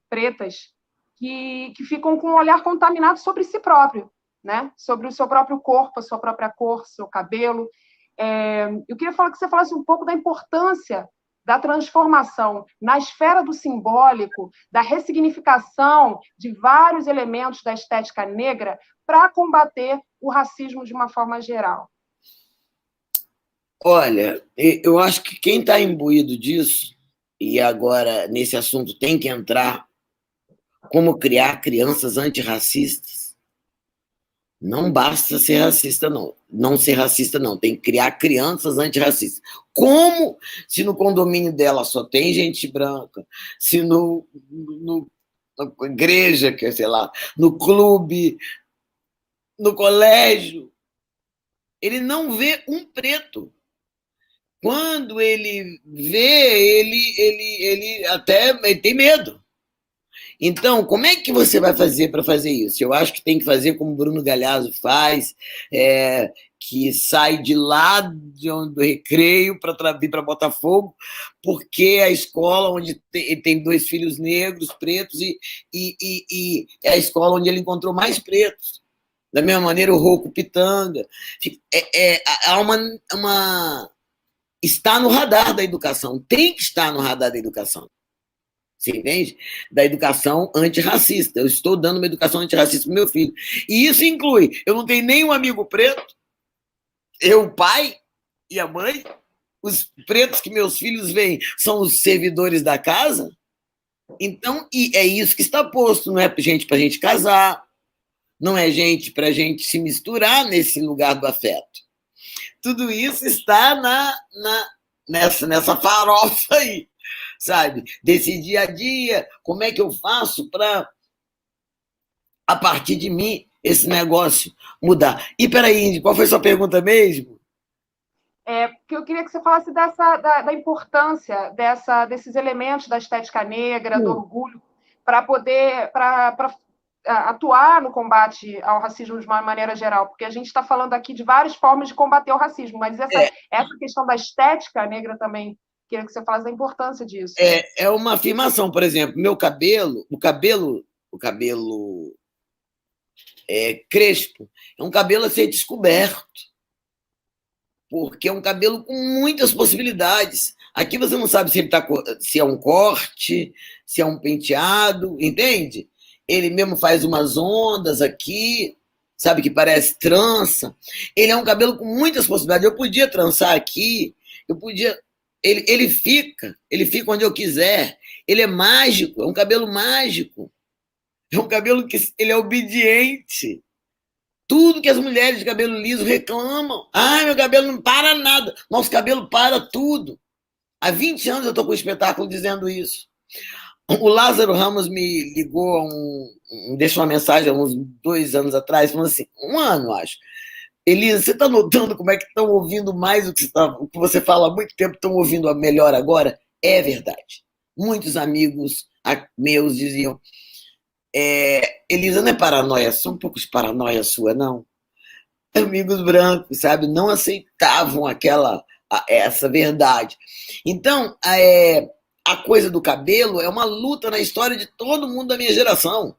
pretas, que ficam com um olhar contaminado sobre si próprio, né? Sobre o seu próprio corpo, a sua própria cor, seu cabelo. Eu queria falar que você falasse um pouco da importância da transformação na esfera do simbólico, da ressignificação de vários elementos da estética negra para combater o racismo de uma forma geral. Olha, eu acho que quem está imbuído disso, e agora nesse assunto tem que entrar, como criar crianças antirracistas, não basta ser racista, não. Não ser racista, não. Tem que criar crianças antirracistas. Como se no condomínio dela só tem gente branca, se na igreja, que sei lá, no clube, no colégio, ele não vê um preto. Quando ele vê, ele até ele tem medo. Então, como é que você vai fazer para fazer isso? Eu acho que tem que fazer como o Bruno Galhaço faz, que sai de lá do Recreio para vir para Botafogo, porque é a escola onde ele tem 2 filhos negros, pretos, e é a escola onde ele encontrou mais pretos. Da mesma maneira, o Rocco Pitanga. Há está no radar da educação, tem que estar no radar da educação. Você entende? Da educação antirracista. Eu estou dando uma educação antirracista para o meu filho. E isso inclui, eu não tenho nenhum amigo preto, eu, o pai e a mãe, os pretos que meus filhos veem são os servidores da casa. Então, e é isso que está posto, não é gente para a gente casar, não é gente para a gente se misturar nesse lugar do afeto. Tudo isso está nessa farofa aí. Sabe, desse dia a dia, como é que eu faço para, a partir de mim, esse negócio mudar? E peraí, Indy, qual foi a sua pergunta mesmo? Porque eu queria que você falasse da importância desses elementos da estética negra, do orgulho, para poder atuar no combate ao racismo de uma maneira geral, porque a gente está falando aqui de várias formas de combater o racismo, mas essa questão da estética negra também, queria que você falasse da importância disso. É uma afirmação, por exemplo, meu cabelo, o cabelo crespo, é um cabelo a ser descoberto, porque é um cabelo com muitas possibilidades. Aqui você não sabe se é um corte, se é um penteado, entende? Ele mesmo faz umas ondas aqui, sabe, que parece trança. Ele é um cabelo com muitas possibilidades. Eu podia trançar aqui, eu podia... Ele fica onde eu quiser. Ele é mágico, é um cabelo mágico. É um cabelo que ele é obediente. Tudo que as mulheres de cabelo liso reclamam. Ah, meu cabelo não para nada. Nosso cabelo para tudo. Há 20 anos eu estou com um espetáculo dizendo isso. O Lázaro Ramos me ligou, deixou uma mensagem há uns 2 anos atrás, falando assim, 1 ano, acho. Elisa, você está notando como é que estão ouvindo mais o que você fala há muito tempo, estão ouvindo melhor agora? É verdade. Muitos amigos meus diziam, Elisa, não é paranoia, só um pouco de paranoia sua, não. Amigos brancos, sabe, não aceitavam essa verdade. Então, a coisa do cabelo é uma luta na história de todo mundo da minha geração.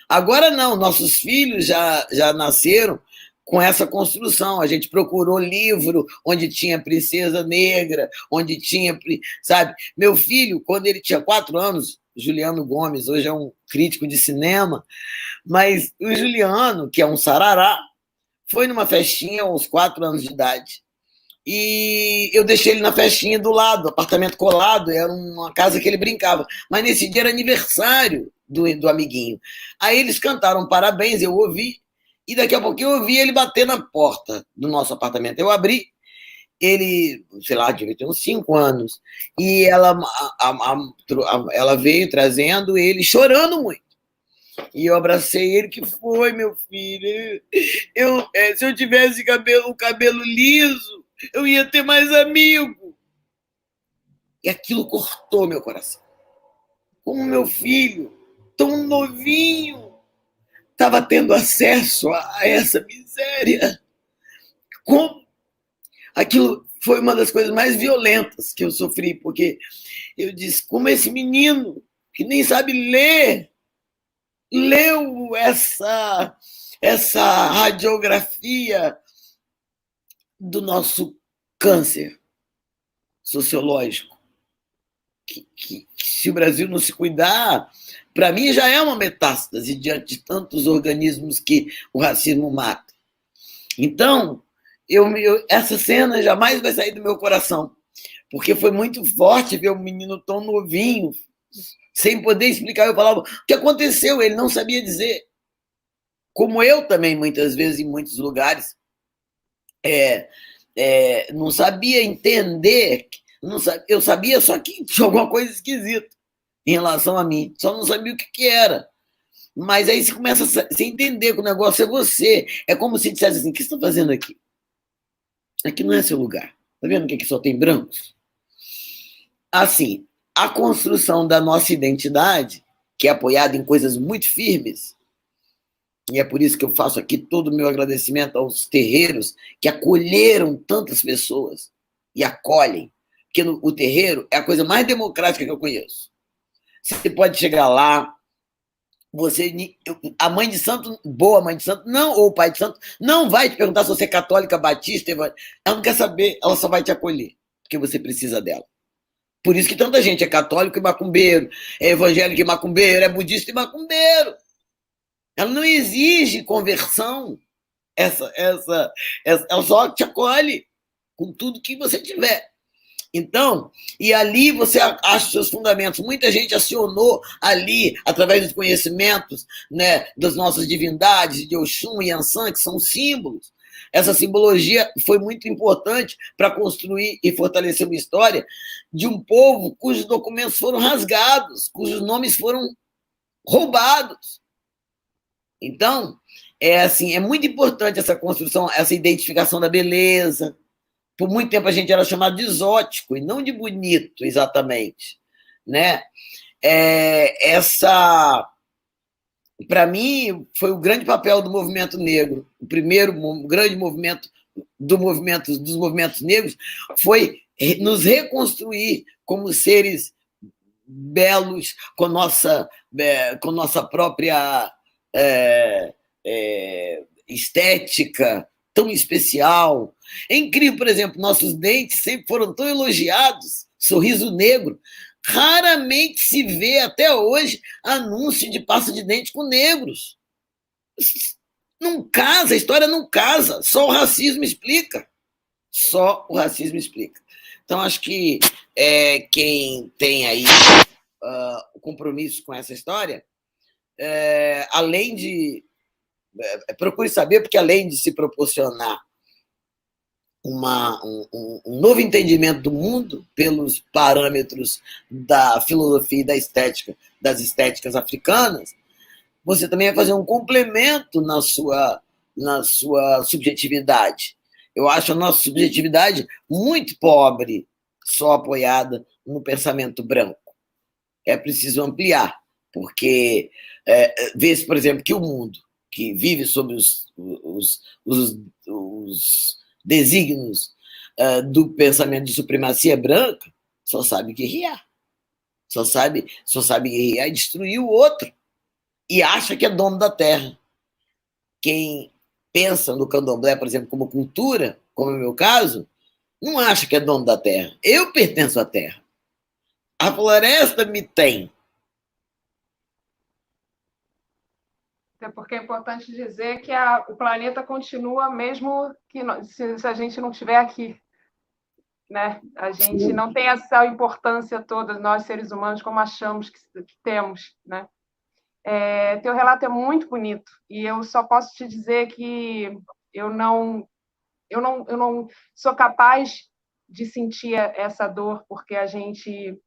Agora não, nossos filhos já nasceram com essa construção. A gente procurou livro onde tinha princesa negra, onde tinha, sabe? Meu filho, quando ele tinha 4 anos, Juliano Gomes, hoje é um crítico de cinema, mas o Juliano, que é um sarará, foi numa festinha aos 4 anos de idade. E eu deixei ele na festinha do lado, apartamento colado, era uma casa que ele brincava. Mas nesse dia era aniversário do amiguinho. Aí eles cantaram parabéns, eu ouvi, e daqui a pouquinho eu ouvi ele bater na porta do nosso apartamento. Eu abri, ele, sei lá, devia ter uns 5 anos, e ela veio trazendo ele, chorando muito. E eu abracei ele, que foi, meu filho? Se eu tivesse o cabelo liso, eu ia ter mais amigo. E aquilo cortou meu coração. Como meu filho, tão novinho, estava tendo acesso a essa miséria. Como? Aquilo foi uma das coisas mais violentas que eu sofri, porque eu disse, como esse menino, que nem sabe ler, leu essa radiografia do nosso câncer sociológico. Que se o Brasil não se cuidar, para mim já é uma metástase diante de tantos organismos que o racismo mata. Então, essa cena jamais vai sair do meu coração, porque foi muito forte ver um menino tão novinho, sem poder explicar. Eu falava, o que aconteceu? Ele não sabia dizer. Como eu também, muitas vezes, em muitos lugares, não sabia entender, eu sabia só que tinha alguma coisa esquisita em relação a mim, só não sabia o que era. Mas aí você começa a se entender que o negócio é você. É como se dissesse assim, o que você está fazendo aqui? Aqui não é seu lugar. Está vendo que aqui só tem brancos? Assim, a construção da nossa identidade, que é apoiada em coisas muito firmes, e é por isso que eu faço aqui todo o meu agradecimento aos terreiros que acolheram tantas pessoas e acolhem, porque o terreiro é a coisa mais democrática que eu conheço. Você pode chegar lá, a mãe de santo, boa mãe de santo, não, ou o pai de santo, não vai te perguntar se você é católica, batista, ela não quer saber, ela só vai te acolher, porque você precisa dela. Por isso que tanta gente é católico e macumbeiro, é evangélico e macumbeiro, é budista e macumbeiro. Ela não exige conversão, ela só te acolhe com tudo que você tiver. Então, e ali você acha os seus fundamentos. Muita gente acionou ali, através dos conhecimentos, né, das nossas divindades, de Oxum e Yansan, que são símbolos. Essa simbologia foi muito importante para construir e fortalecer uma história de um povo cujos documentos foram rasgados, cujos nomes foram roubados. Então, é muito importante essa construção, essa identificação da beleza. Por muito tempo a gente era chamado de exótico e não de bonito, exatamente, né? Para mim, foi o grande papel do movimento negro. O primeiro grande movimento dos movimentos negros foi nos reconstruir como seres belos, com nossa própria estética tão especial. É incrível, por exemplo, nossos dentes sempre foram tão elogiados, sorriso negro. Raramente se vê até hoje anúncio de pasta de dente com negros. Não casa, a história não casa, só o racismo explica. Só o racismo explica. Então, acho que quem tem aí o compromisso com essa história, além de. Procure saber, porque além de se proporcionar um novo entendimento do mundo pelos parâmetros da filosofia e da estética, das estéticas africanas, você também vai fazer um complemento na sua subjetividade. Eu acho a nossa subjetividade muito pobre, só apoiada no pensamento branco. É preciso ampliar, porque vê-se, por exemplo, que o mundo que vive sob os desígnios do pensamento de supremacia branca só sabe guerrear. Só sabe guerrear e destruir o outro. E acha que é dono da terra. Quem pensa no candomblé, por exemplo, como cultura, como é o meu caso, não acha que é dono da terra. Eu pertenço à terra. A floresta me tem. Até porque é importante dizer que o planeta continua mesmo que se a gente não estiver aqui. Né? A gente Sim. não tem essa importância toda, nós seres humanos, como achamos que temos. Né? Teu relato é muito bonito e eu só posso te dizer que eu não sou capaz de sentir essa dor, porque a gente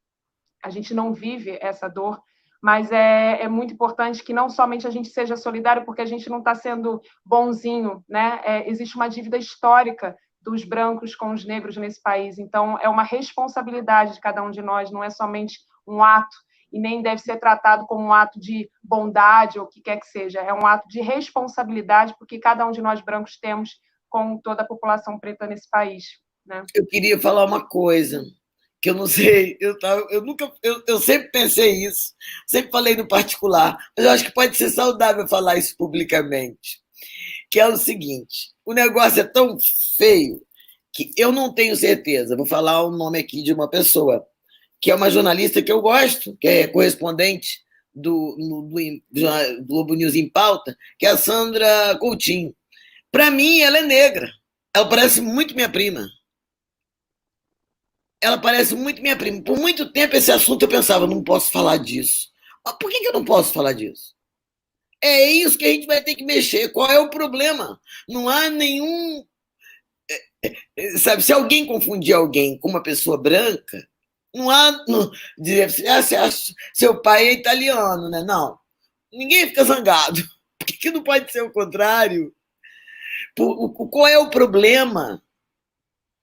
não vive essa dor, mas é muito importante que não somente a gente seja solidário, porque a gente não está sendo bonzinho, né? Existe uma dívida histórica dos brancos com os negros nesse país, então é uma responsabilidade de cada um de nós, não é somente um ato, e nem deve ser tratado como um ato de bondade ou o que quer que seja, é um ato de responsabilidade, porque cada um de nós brancos temos com toda a população preta nesse país, né? Eu queria falar uma coisa que eu não sei, eu sempre pensei isso, sempre falei no particular, mas eu acho que pode ser saudável falar isso publicamente, que é o seguinte: o negócio é tão feio que eu não tenho certeza. Vou falar o nome aqui de uma pessoa que é uma jornalista que eu gosto, que é correspondente do Globo News em Pauta, que é a Sandra Coutinho. Para mim, ela é negra. Ela parece muito minha prima. Ela parece muito minha prima. Por muito tempo, esse assunto eu pensava, não posso falar disso. Mas por que eu não posso falar disso? É isso que a gente vai ter que mexer. Qual é o problema? Não há nenhum. Sabe, se alguém confundir alguém com uma pessoa branca, não há. Não, dizer assim, seu pai é italiano, né? Não. Ninguém fica zangado. Por que não pode ser o contrário? Qual é o problema?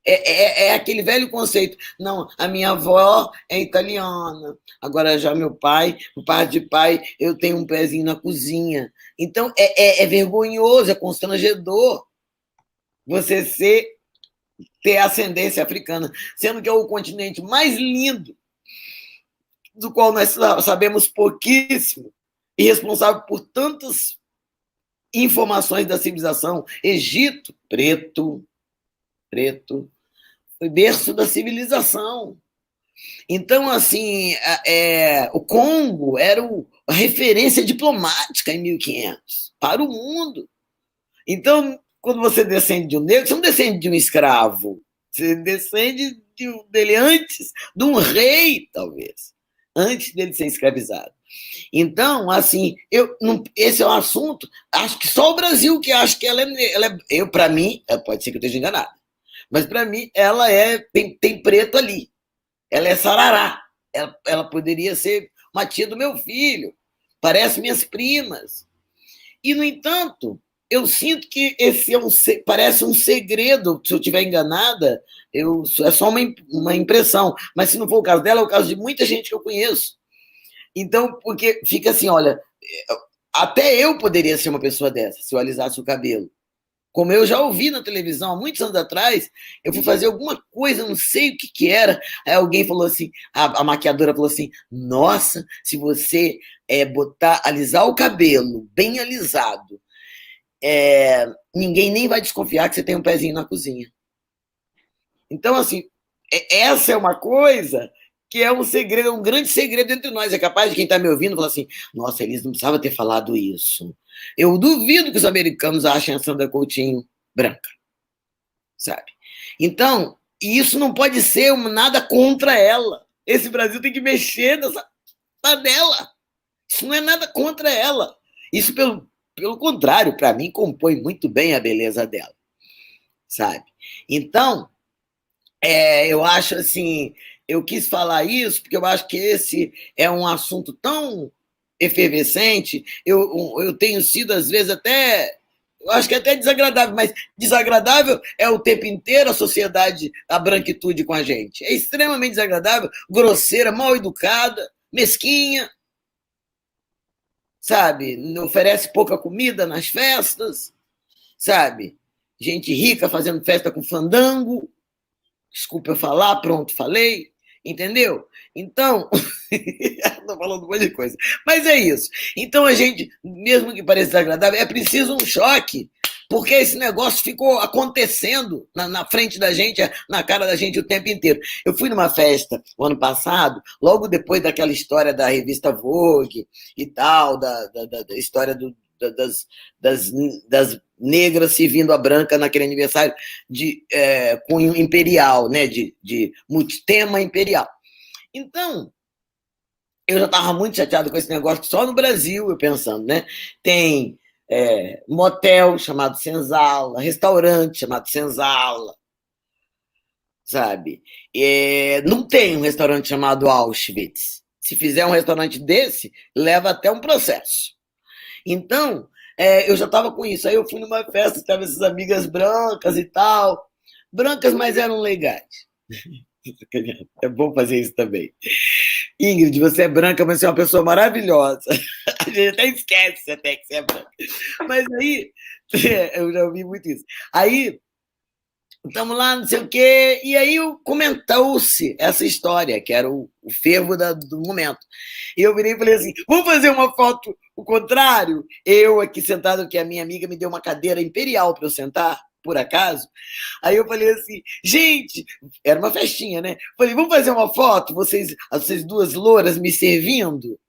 É aquele velho conceito. Não, a minha avó é italiana, agora já meu pai, o pai de pai, eu tenho um pezinho na cozinha. Então, é vergonhoso, é constrangedor você ter ascendência africana, sendo que é o continente mais lindo, do qual nós sabemos pouquíssimo, e responsável por tantas informações da civilização. Egito, preto, foi berço da civilização. Então, assim, o Congo era a referência diplomática em 1500 para o mundo. Então, quando você descende de um negro, você não descende de um escravo, você descende dele antes de um rei, talvez, antes dele ser escravizado. Então, assim, esse é um assunto, acho que só o Brasil que acha que ela é para mim, pode ser que eu esteja enganado, mas para mim ela tem preto ali. Ela é sarará. Ela poderia ser uma tia do meu filho. Parece minhas primas. E, no entanto, eu sinto que esse parece um segredo. Se eu estiver enganada, é só uma impressão. Mas se não for o caso dela, é o caso de muita gente que eu conheço. Então, porque fica assim, olha, até eu poderia ser uma pessoa dessa, se eu alisasse o cabelo. Como eu já ouvi na televisão há muitos anos atrás, eu fui fazer alguma coisa, não sei o que era, aí alguém falou assim, a maquiadora falou assim, nossa, se você alisar o cabelo bem alisado, ninguém nem vai desconfiar que você tem um pezinho na cozinha. Então, assim, essa é uma coisa que é um segredo, é um grande segredo entre nós. É capaz de quem está me ouvindo falar assim, nossa, eles não precisavam ter falado isso. Eu duvido que os americanos achem a Sandra Coutinho branca, sabe? Então, isso não pode ser nada contra ela. Esse Brasil tem que mexer nessa panela. Isso não é nada contra ela. Isso, pelo contrário, para mim, compõe muito bem a beleza dela, sabe? Então, eu acho assim, eu quis falar isso porque eu acho que esse é um assunto tão efervescente. Eu tenho sido, às vezes, eu acho que é até desagradável, mas desagradável é o tempo inteiro a sociedade, a branquitude com a gente. É extremamente desagradável, grosseira, mal educada, mesquinha, sabe? Oferece pouca comida nas festas, sabe? Gente rica fazendo festa com fandango. Desculpa eu falar, pronto, falei, entendeu? Então, estou falando um monte de coisa, mas é isso. Então a gente, mesmo que pareça desagradável, é preciso um choque, porque esse negócio ficou acontecendo na frente da gente, na cara da gente o tempo inteiro. Eu fui numa festa o ano passado, logo depois daquela história da revista Vogue e tal, da história das negras servindo a branca naquele aniversário de cunho imperial, né, de tema imperial. Então, eu já estava muito chateado com esse negócio, só no Brasil, eu pensando, né? Tem motel chamado Senzala, restaurante chamado Senzala, sabe? Não tem um restaurante chamado Auschwitz, Se fizer um restaurante desse, leva até um processo. Então, eu já estava com isso. Aí eu fui numa festa, estava essas amigas brancas e tal. Brancas, mas eram legais. É bom fazer isso também. Ingrid, você é branca, mas você é uma pessoa maravilhosa. A gente até esquece até que você é branca. Mas aí, eu já ouvi muito isso. Aí, estamos lá, não sei o quê, e aí comentou-se essa história, que era o fervo do momento. E eu virei e falei assim, vamos fazer uma foto o contrário? Eu aqui sentado, que a minha amiga me deu uma cadeira imperial para eu sentar, por acaso. Aí eu falei assim, gente, era uma festinha, né? Falei, vamos fazer uma foto, vocês duas louras me servindo?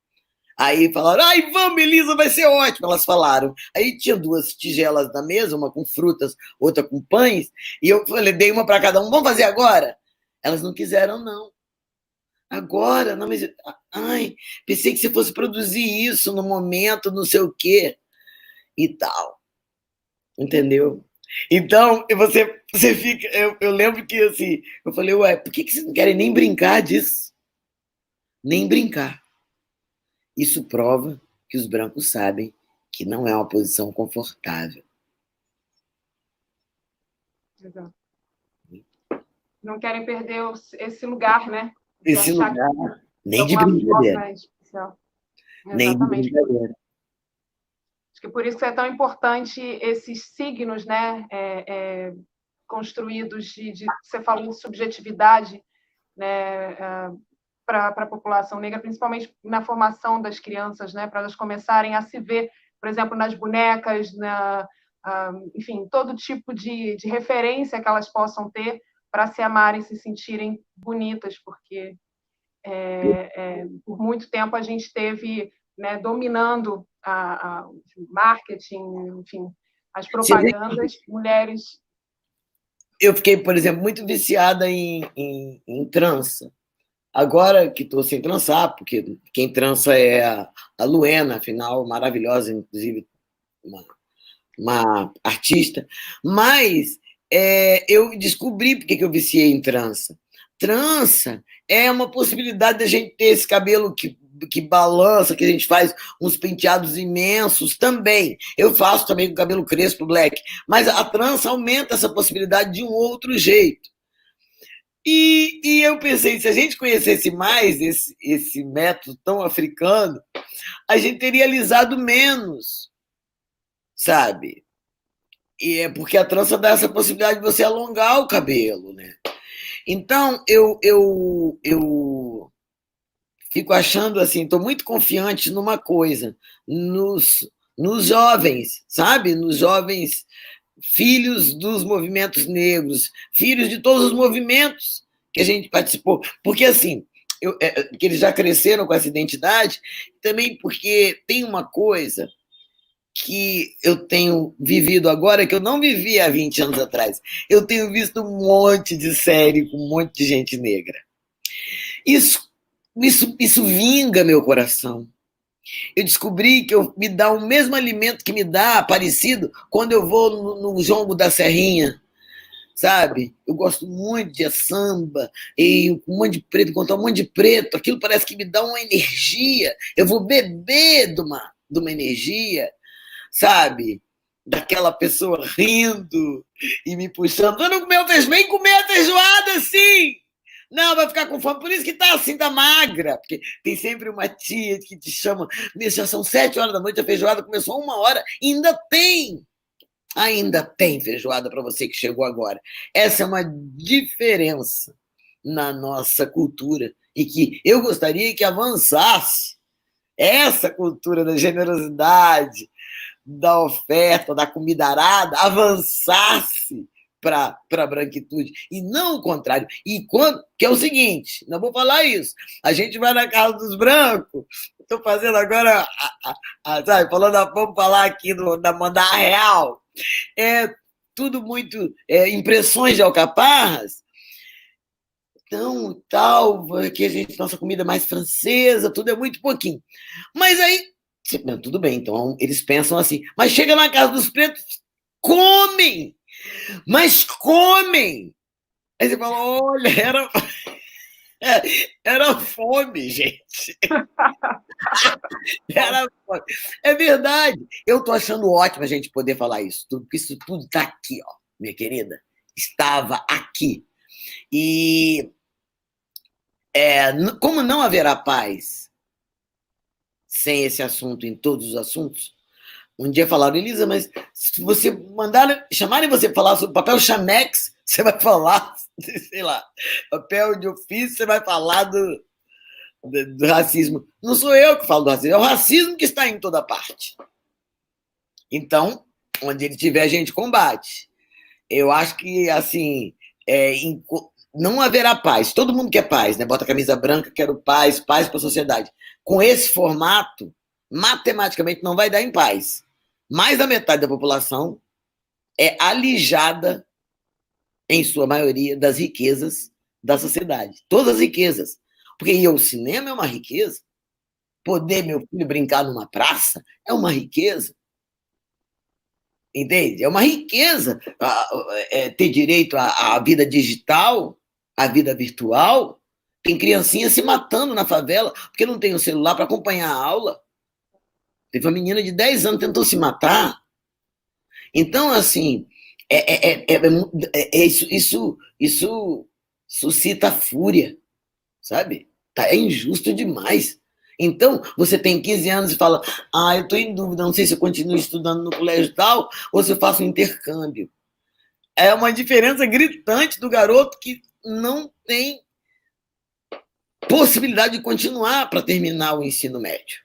Aí falaram, ai, vamos, Elisa, vai ser ótimo. Elas falaram. Aí tinha duas tigelas na mesa, uma com frutas, outra com pães, e eu falei, dei uma para cada um, vamos fazer agora? Elas não quiseram, não. Agora? Não, mas. Ai, pensei que você fosse produzir isso no momento, não sei o quê, e tal. Entendeu? Então, você fica. Eu lembro que assim, eu falei, ué, por que vocês não querem nem brincar disso? Nem brincar. Isso prova que os brancos sabem que não é uma posição confortável. Exato. Não querem perder esse lugar, né? Esse lugar, nem de brincadeira. Nem de brincadeira. Acho que por isso que é tão importante esses signos, né? Construídos de você falou de subjetividade, né? Para a população negra, principalmente na formação das crianças, né? Para elas começarem a se ver, por exemplo, nas bonecas, enfim, todo tipo de referência que elas possam ter para se amarem, se sentirem bonitas, porque por muito tempo a gente teve, né, dominando o marketing, enfim, as propagandas, mulheres. Eu fiquei, por exemplo, muito viciada em trança. Agora que estou sem trançar, porque quem trança é a Luena, afinal, maravilhosa, inclusive uma artista, mas eu descobri porque que eu viciei em trança. Trança é uma possibilidade da gente ter esse cabelo que balança, que a gente faz uns penteados imensos também. Eu faço também com cabelo crespo, black, mas a trança aumenta essa possibilidade de um outro jeito. E eu pensei, se a gente conhecesse mais esse método tão africano, a gente teria alisado menos, sabe? E é porque a trança dá essa possibilidade de você alongar o cabelo, né? Então, eu fico achando assim, estou muito confiante numa coisa, nos jovens, sabe? Nos jovens filhos dos movimentos negros, filhos de todos os movimentos que a gente participou. Porque, assim, que eles já cresceram com essa identidade, também porque tem uma coisa que eu tenho vivido agora que eu não vivia há 20 anos atrás. Eu tenho visto um monte de série com um monte de gente negra. Isso vinga meu coração. Eu descobri que me dá o mesmo alimento que me dá, parecido, quando eu vou no jongo da Serrinha, sabe? Eu gosto muito de samba, e um monte de preto, encontrar um monte de preto, aquilo parece que me dá uma energia. Eu vou beber de uma energia, sabe? Daquela pessoa rindo e me puxando. Tu não comeu feijoada? Vem comer a feijoada, sim! Não, vai ficar com fome. Por isso que tá assim, tá magra. Porque tem sempre uma tia que te chama. Já são 7 horas da noite, a feijoada começou 1 hora. Ainda tem feijoada para você que chegou agora. Essa é uma diferença na nossa cultura e que eu gostaria que avançasse. Essa cultura da generosidade, da oferta, da comida arada, avançasse para a branquitude, e não o contrário. Que é o seguinte, não vou falar isso, a gente vai na casa dos brancos, estou fazendo agora, sabe, vamos falar aqui da mandar real, tudo muito impressões de alcaparras, então, tal, que a gente, nossa comida mais francesa, tudo é muito pouquinho. Mas aí, não, tudo bem, então eles pensam assim, mas chega na casa dos pretos, comem! Mas comem! Aí você fala, olha, Era fome, gente. Era fome. É verdade. Eu estou achando ótimo a gente poder falar isso tudo, porque isso tudo está aqui, ó, minha querida. Estava aqui. E como não haverá paz sem esse assunto em todos os assuntos, um dia falaram, Elisa, mas se você chamarem você para falar sobre papel Chamex, você vai falar, sei lá, papel de ofício, você vai falar do racismo. Não sou eu que falo do racismo, é o racismo que está em toda parte. Então, onde ele tiver, a gente combate. Eu acho que, assim, não haverá paz. Todo mundo quer paz, né? Bota a camisa branca, quero paz, paz para a sociedade. Com esse formato, matematicamente não vai dar em paz. Mais da metade da população é alijada, em sua maioria, das riquezas da sociedade. Todas as riquezas. Porque ir ao cinema é uma riqueza. Poder meu filho brincar numa praça é uma riqueza. Entende? É uma riqueza ter direito à vida digital, à vida virtual. Tem criancinha se matando na favela porque não tem o celular para acompanhar a aula. Teve uma menina de 10 anos que tentou se matar. Então, assim, isso suscita fúria, sabe? É injusto demais. Então, você tem 15 anos e fala, eu estou em dúvida, não sei se eu continuo estudando no colégio tal ou se eu faço um intercâmbio. É uma diferença gritante do garoto que não tem possibilidade de continuar para terminar o ensino médio.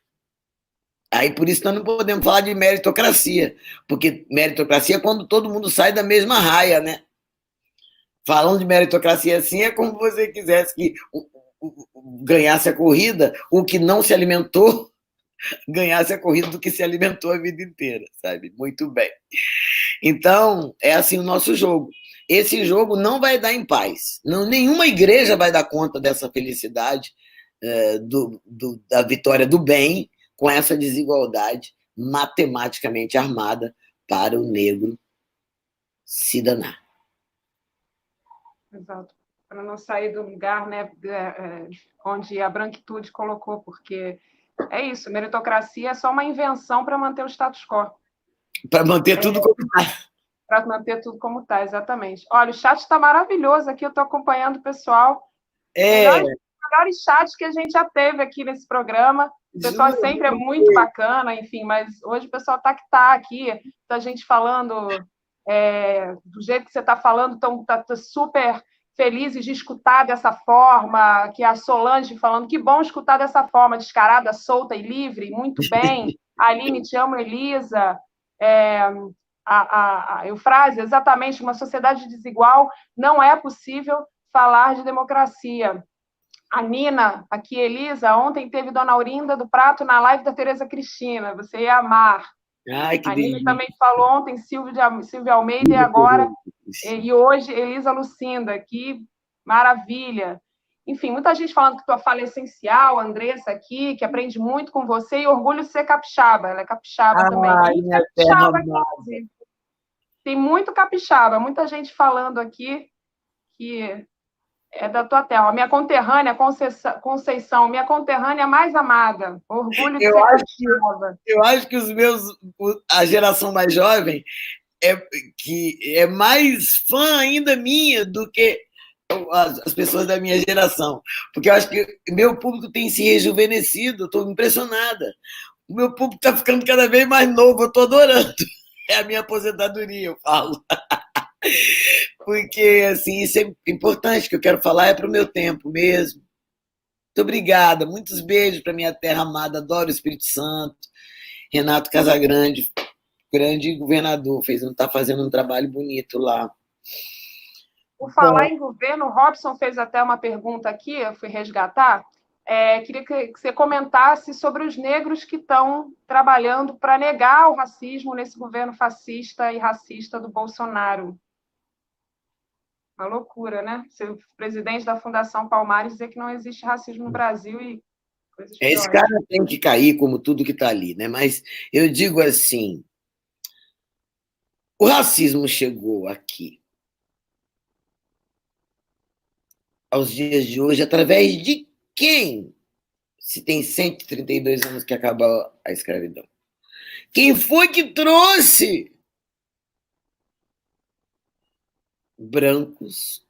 Aí, por isso, nós não podemos falar de meritocracia, porque meritocracia é quando todo mundo sai da mesma raia, né? Falando de meritocracia assim, é como você quisesse que ganhasse a corrida, o que não se alimentou ganhasse a corrida do que se alimentou a vida inteira, sabe? Muito bem. Então, é assim o nosso jogo. Esse jogo não vai dar em paz. Não, nenhuma igreja vai dar conta dessa felicidade, da vitória do bem, com essa desigualdade matematicamente armada para o negro se danar. Exato. Para não sair do lugar, né, onde a branquitude colocou, porque é isso, meritocracia é só uma invenção para manter o status quo. Para manter tudo como está. Para manter tudo como está, exatamente. Olha, o chat está maravilhoso aqui, eu estou acompanhando o pessoal. Melhores chats que a gente já teve aqui nesse programa. O pessoal sempre é muito bacana, enfim, mas hoje o pessoal está aqui, a gente falando do jeito que você está falando, estão super felizes de escutar dessa forma, que a Solange falando, que bom escutar dessa forma, descarada, solta e livre, muito bem. A Aline, te amo, Elisa. A Eufrásia, exatamente, uma sociedade desigual, não é possível falar de democracia. A Nina, aqui, Elisa, ontem teve Dona Aurinda do Prato na live da Tereza Cristina, você ia amar. Ai, que a Nina também falou ontem, Silvia Almeida, e agora, e hoje, Elisa Lucinda, que maravilha. Enfim, muita gente falando que tua fala é essencial, a Andressa aqui, que aprende muito com você, e orgulho de ser capixaba, ela é capixaba também. Minha capixaba, tem muito capixaba, muita gente falando aqui que é da tua terra. Minha conterrânea, Conceição, minha conterrânea mais amada. Orgulho de ser capixaba. Eu acho que a geração mais jovem que é mais fã ainda minha do que as pessoas da minha geração. Porque eu acho que meu público tem se rejuvenescido, eu estou impressionada. O meu público está ficando cada vez mais novo, eu estou adorando. É a minha aposentadoria, eu falo. Porque, assim, isso é importante, que eu quero falar é para o meu tempo mesmo. Muito obrigada, muitos beijos para minha terra amada, adoro o Espírito Santo. Renato Casagrande, grande governador, está fazendo um trabalho bonito lá. Por falar em governo, o Robson fez até uma pergunta aqui, eu fui resgatar. Queria que você comentasse sobre os negros que estão trabalhando para negar o racismo nesse governo fascista e racista do Bolsonaro. Uma loucura, né? Ser o presidente da Fundação Palmares dizer que não existe racismo no Brasil e coisas piores. Esse cara tem que cair como tudo que está ali, né? Mas eu digo assim, o racismo chegou aqui aos dias de hoje, através de quem? Se tem 132 anos que acabou a escravidão. Quem foi que trouxe? Brancos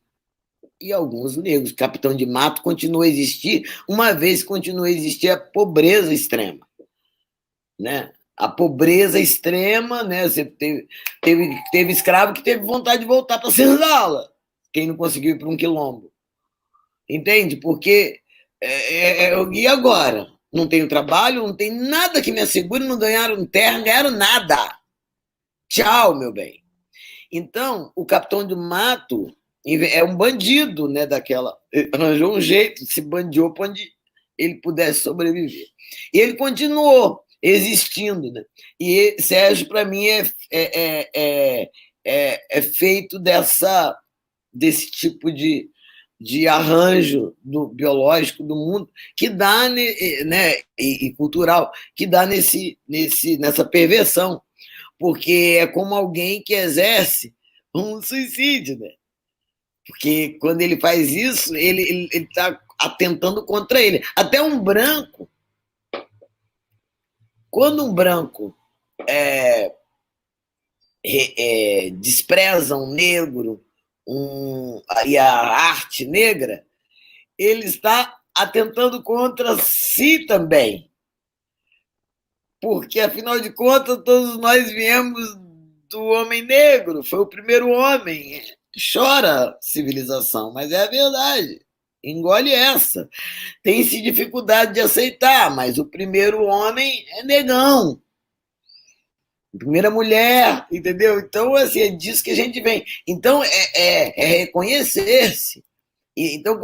e alguns negros. Capitão de Mato continua a existir, uma vez continua a existir a pobreza extrema, né? A pobreza extrema, né? Você teve escravo que teve vontade de voltar para a senzala, quem não conseguiu ir para um quilombo. Entende? Porque e agora? Não tenho trabalho, não tem nada que me assegure, não ganharam terra, não ganharam nada. Tchau, meu bem. Então, o Capitão de Mato é um bandido, né, daquela. Arranjou um jeito, se bandiou para onde ele pudesse sobreviver. E ele continuou existindo, né? E Sérgio, para mim, é feito desse tipo de arranjo biológico do mundo que dá, né, e cultural, que dá nessa perversão, porque é como alguém que exerce um suicídio, né? Porque quando ele faz isso, ele está atentando contra ele. Até um branco, quando um branco despreza um negro e a arte negra, ele está atentando contra si também. Porque, afinal de contas, todos nós viemos do homem negro, foi o primeiro homem. Chora civilização, mas é a verdade. Engole essa. Tem-se dificuldade de aceitar, mas o primeiro homem é negão. A primeira mulher, entendeu? Então, assim, é disso que a gente vem. Então, é reconhecer-se. Então,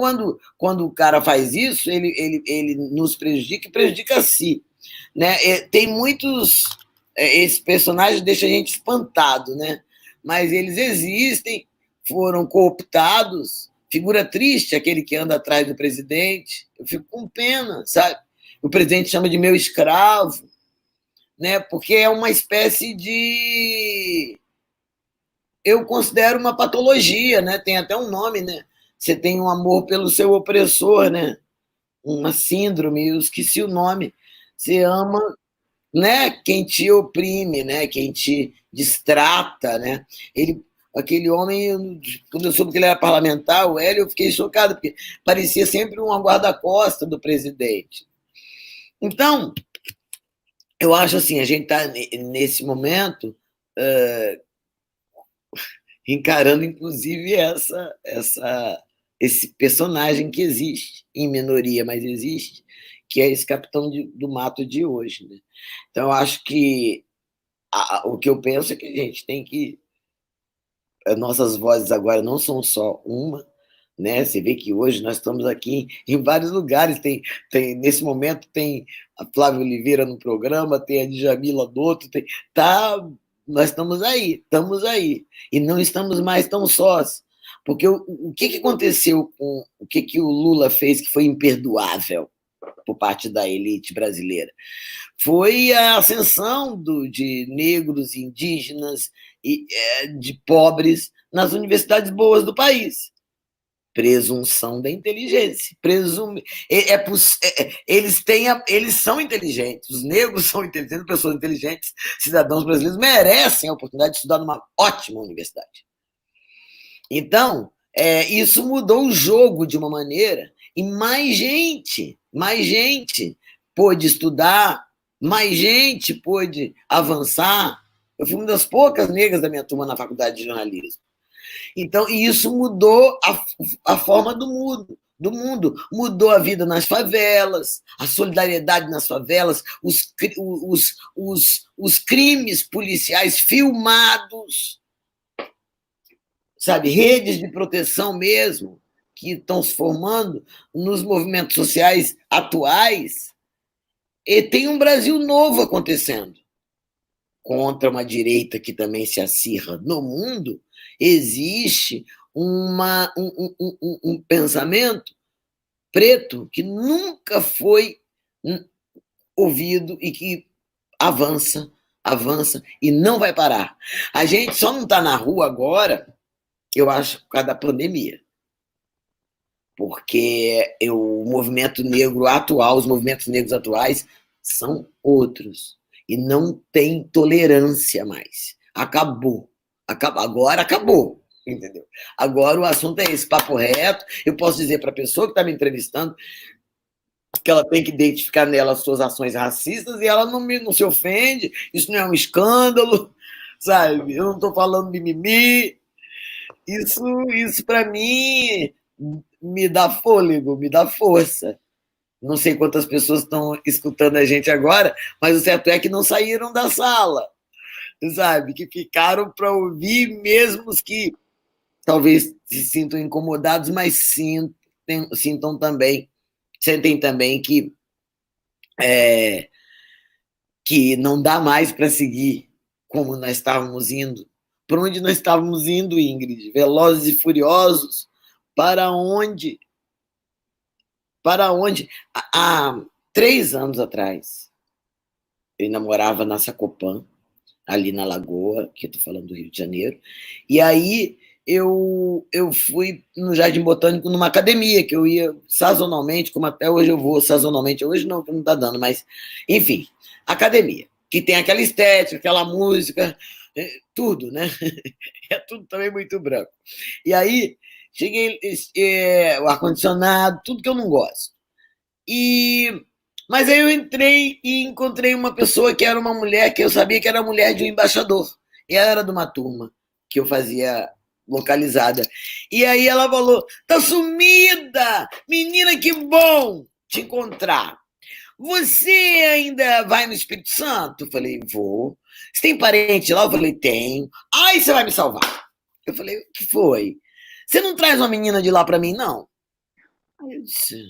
quando o cara faz isso, ele nos prejudica e prejudica a si. Né? Tem muitos. Esse personagem deixa a gente espantado, né? Mas eles existem, foram cooptados. Figura triste aquele que anda atrás do presidente. Eu fico com pena, sabe? O presidente chama de meu escravo, né? Porque é uma espécie de. Eu considero uma patologia, né? Tem até um nome, né? Você tem um amor pelo seu opressor, né? Uma síndrome, eu esqueci o nome. Você ama, né, quem te oprime, né, quem te distrata, né? Aquele homem, quando eu soube que ele era parlamentar, o Hélio, eu fiquei chocado, porque parecia sempre um guarda-costas do presidente. Então, eu acho assim, a gente está nesse momento encarando, inclusive, esse personagem que existe, em minoria, mas existe, que é esse Capitão do Mato de hoje. Né? Então, eu acho que o que eu penso é que a gente tem que. Nossas vozes agora não são só uma, né? Você vê que hoje nós estamos aqui em vários lugares. Nesse momento tem a Flávia Oliveira no programa, tem a Djamila do outro, nós estamos aí, e não estamos mais tão sós. Porque o que aconteceu com o que o Lula fez que foi imperdoável por parte da elite brasileira? Foi a ascensão de negros, indígenas e de pobres nas universidades boas do país. Presunção da inteligência. Eles são inteligentes, os negros são inteligentes, pessoas inteligentes, cidadãos brasileiros merecem a oportunidade de estudar numa ótima universidade. Então, isso mudou o jogo de uma maneira, e mais gente pôde estudar, mais gente pôde avançar. Eu fui uma das poucas negras da minha turma na faculdade de jornalismo. Então, e isso mudou a forma do mundo. Mudou a vida nas favelas, a solidariedade nas favelas, os crimes policiais filmados, sabe, redes de proteção mesmo, que estão se formando nos movimentos sociais atuais. E tem um Brasil novo acontecendo. Contra uma direita que também se acirra no mundo, existe um pensamento preto que nunca foi ouvido e que avança e não vai parar. A gente só não está na rua agora, eu acho, por causa da pandemia. porque o movimento negro atual, os movimentos negros atuais são outros e não tem tolerância mais. Acabou. Agora acabou, entendeu? Agora o assunto é esse, papo reto. Eu posso dizer para a pessoa que está me entrevistando que ela tem que identificar nela as suas ações racistas e ela não se ofende, isso não é um escândalo, sabe? Eu não estou falando mimimi. Isso para mim me dá fôlego, me dá força. Não sei quantas pessoas estão escutando a gente agora, mas o certo é que não saíram da sala, sabe? Que ficaram para ouvir, mesmo os que talvez se sintam incomodados, mas sintam também, sentem também que não dá mais para seguir como nós estávamos indo. Para onde nós estávamos indo, Ingrid? Velozes e furiosos? Para onde? Para onde? Há 3 anos atrás, eu namorava na Sacopan, ali na Lagoa, que eu estou falando do Rio de Janeiro, e aí eu fui no Jardim Botânico numa academia, que eu ia sazonalmente, como até hoje eu vou sazonalmente, hoje não, que não está dando, mas, enfim, academia, que tem aquela estética, aquela música, tudo, né? É tudo também muito branco. E aí, cheguei, o ar-condicionado, tudo que eu não gosto. Mas aí eu entrei e encontrei uma pessoa que era uma mulher, que eu sabia que era a mulher de um embaixador. E ela era de uma turma que eu fazia localizada. E aí ela falou: tá sumida! Menina, que bom te encontrar. Você ainda vai no Espírito Santo? Eu falei: vou. Você tem parente lá? Eu falei: tenho. Ai, você vai me salvar. Eu falei: o que foi? Você não traz uma menina de lá para mim, não? Aí eu disse: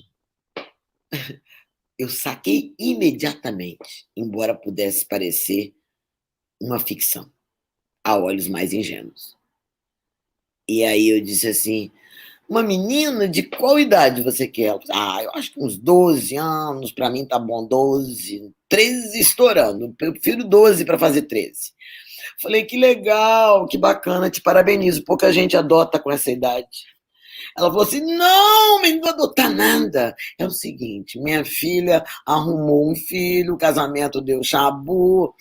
eu saquei imediatamente, embora pudesse parecer uma ficção, a olhos mais ingênuos. E aí eu disse assim: uma menina de qual idade você quer? Eu acho que uns 12 anos, para mim tá bom, 12, 13 estourando, eu prefiro 12 para fazer 13. Falei: que legal, que bacana, te parabenizo, pouca gente adota com essa idade. Ela falou assim: não, mas não vou adotar nada. É o seguinte, minha filha arrumou um filho, o casamento deu chabu,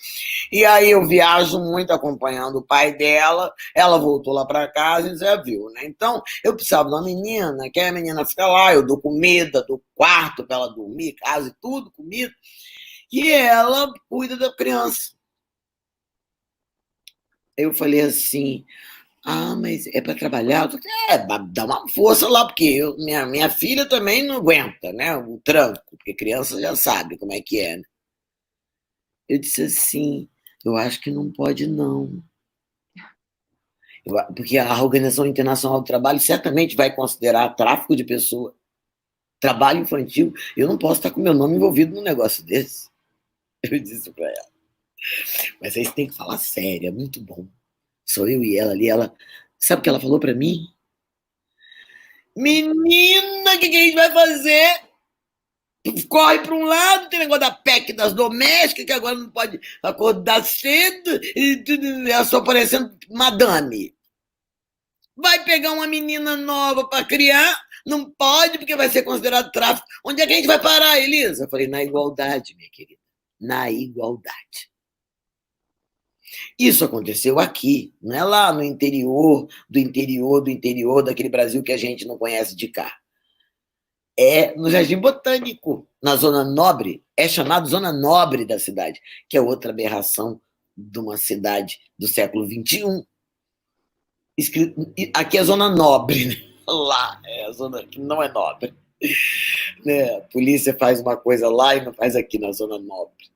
e aí eu viajo muito acompanhando o pai dela, ela voltou lá para casa e já viu, né? Então, eu precisava de uma menina, que a menina fica lá, eu dou comida, dou quarto para ela dormir, casa e tudo, comida, e ela cuida da criança. Eu falei assim: mas é para trabalhar? Dá uma força lá, porque minha filha também não aguenta, né? O tranco, porque criança já sabe como é que é. Né? Eu disse assim: eu acho que não pode, não. Porque a Organização Internacional do Trabalho certamente vai considerar tráfico de pessoa, trabalho infantil. Eu não posso estar com meu nome envolvido num negócio desse. Eu disse para ela. Mas aí você tem que falar sério, é muito bom. Sou eu e ela ali, ela. Sabe o que ela falou para mim? Menina, o que a gente vai fazer? Corre para um lado, tem negócio da PEC das domésticas, que agora não pode acordar cedo, e tudo, ela só parecendo madame. Vai pegar uma menina nova para criar, não pode, porque vai ser considerado tráfico. Onde é que a gente vai parar, Elisa? Eu falei: na igualdade, minha querida, na igualdade. Isso aconteceu aqui, não é lá no interior, do interior, do interior daquele Brasil que a gente não conhece de cá. É no Jardim Botânico, na Zona Nobre, é chamado Zona Nobre da cidade, que é outra aberração de uma cidade do século XXI. Aqui é Zona Nobre, né? Lá é a zona que não é nobre. Né? A polícia faz uma coisa lá e não faz aqui na Zona Nobre.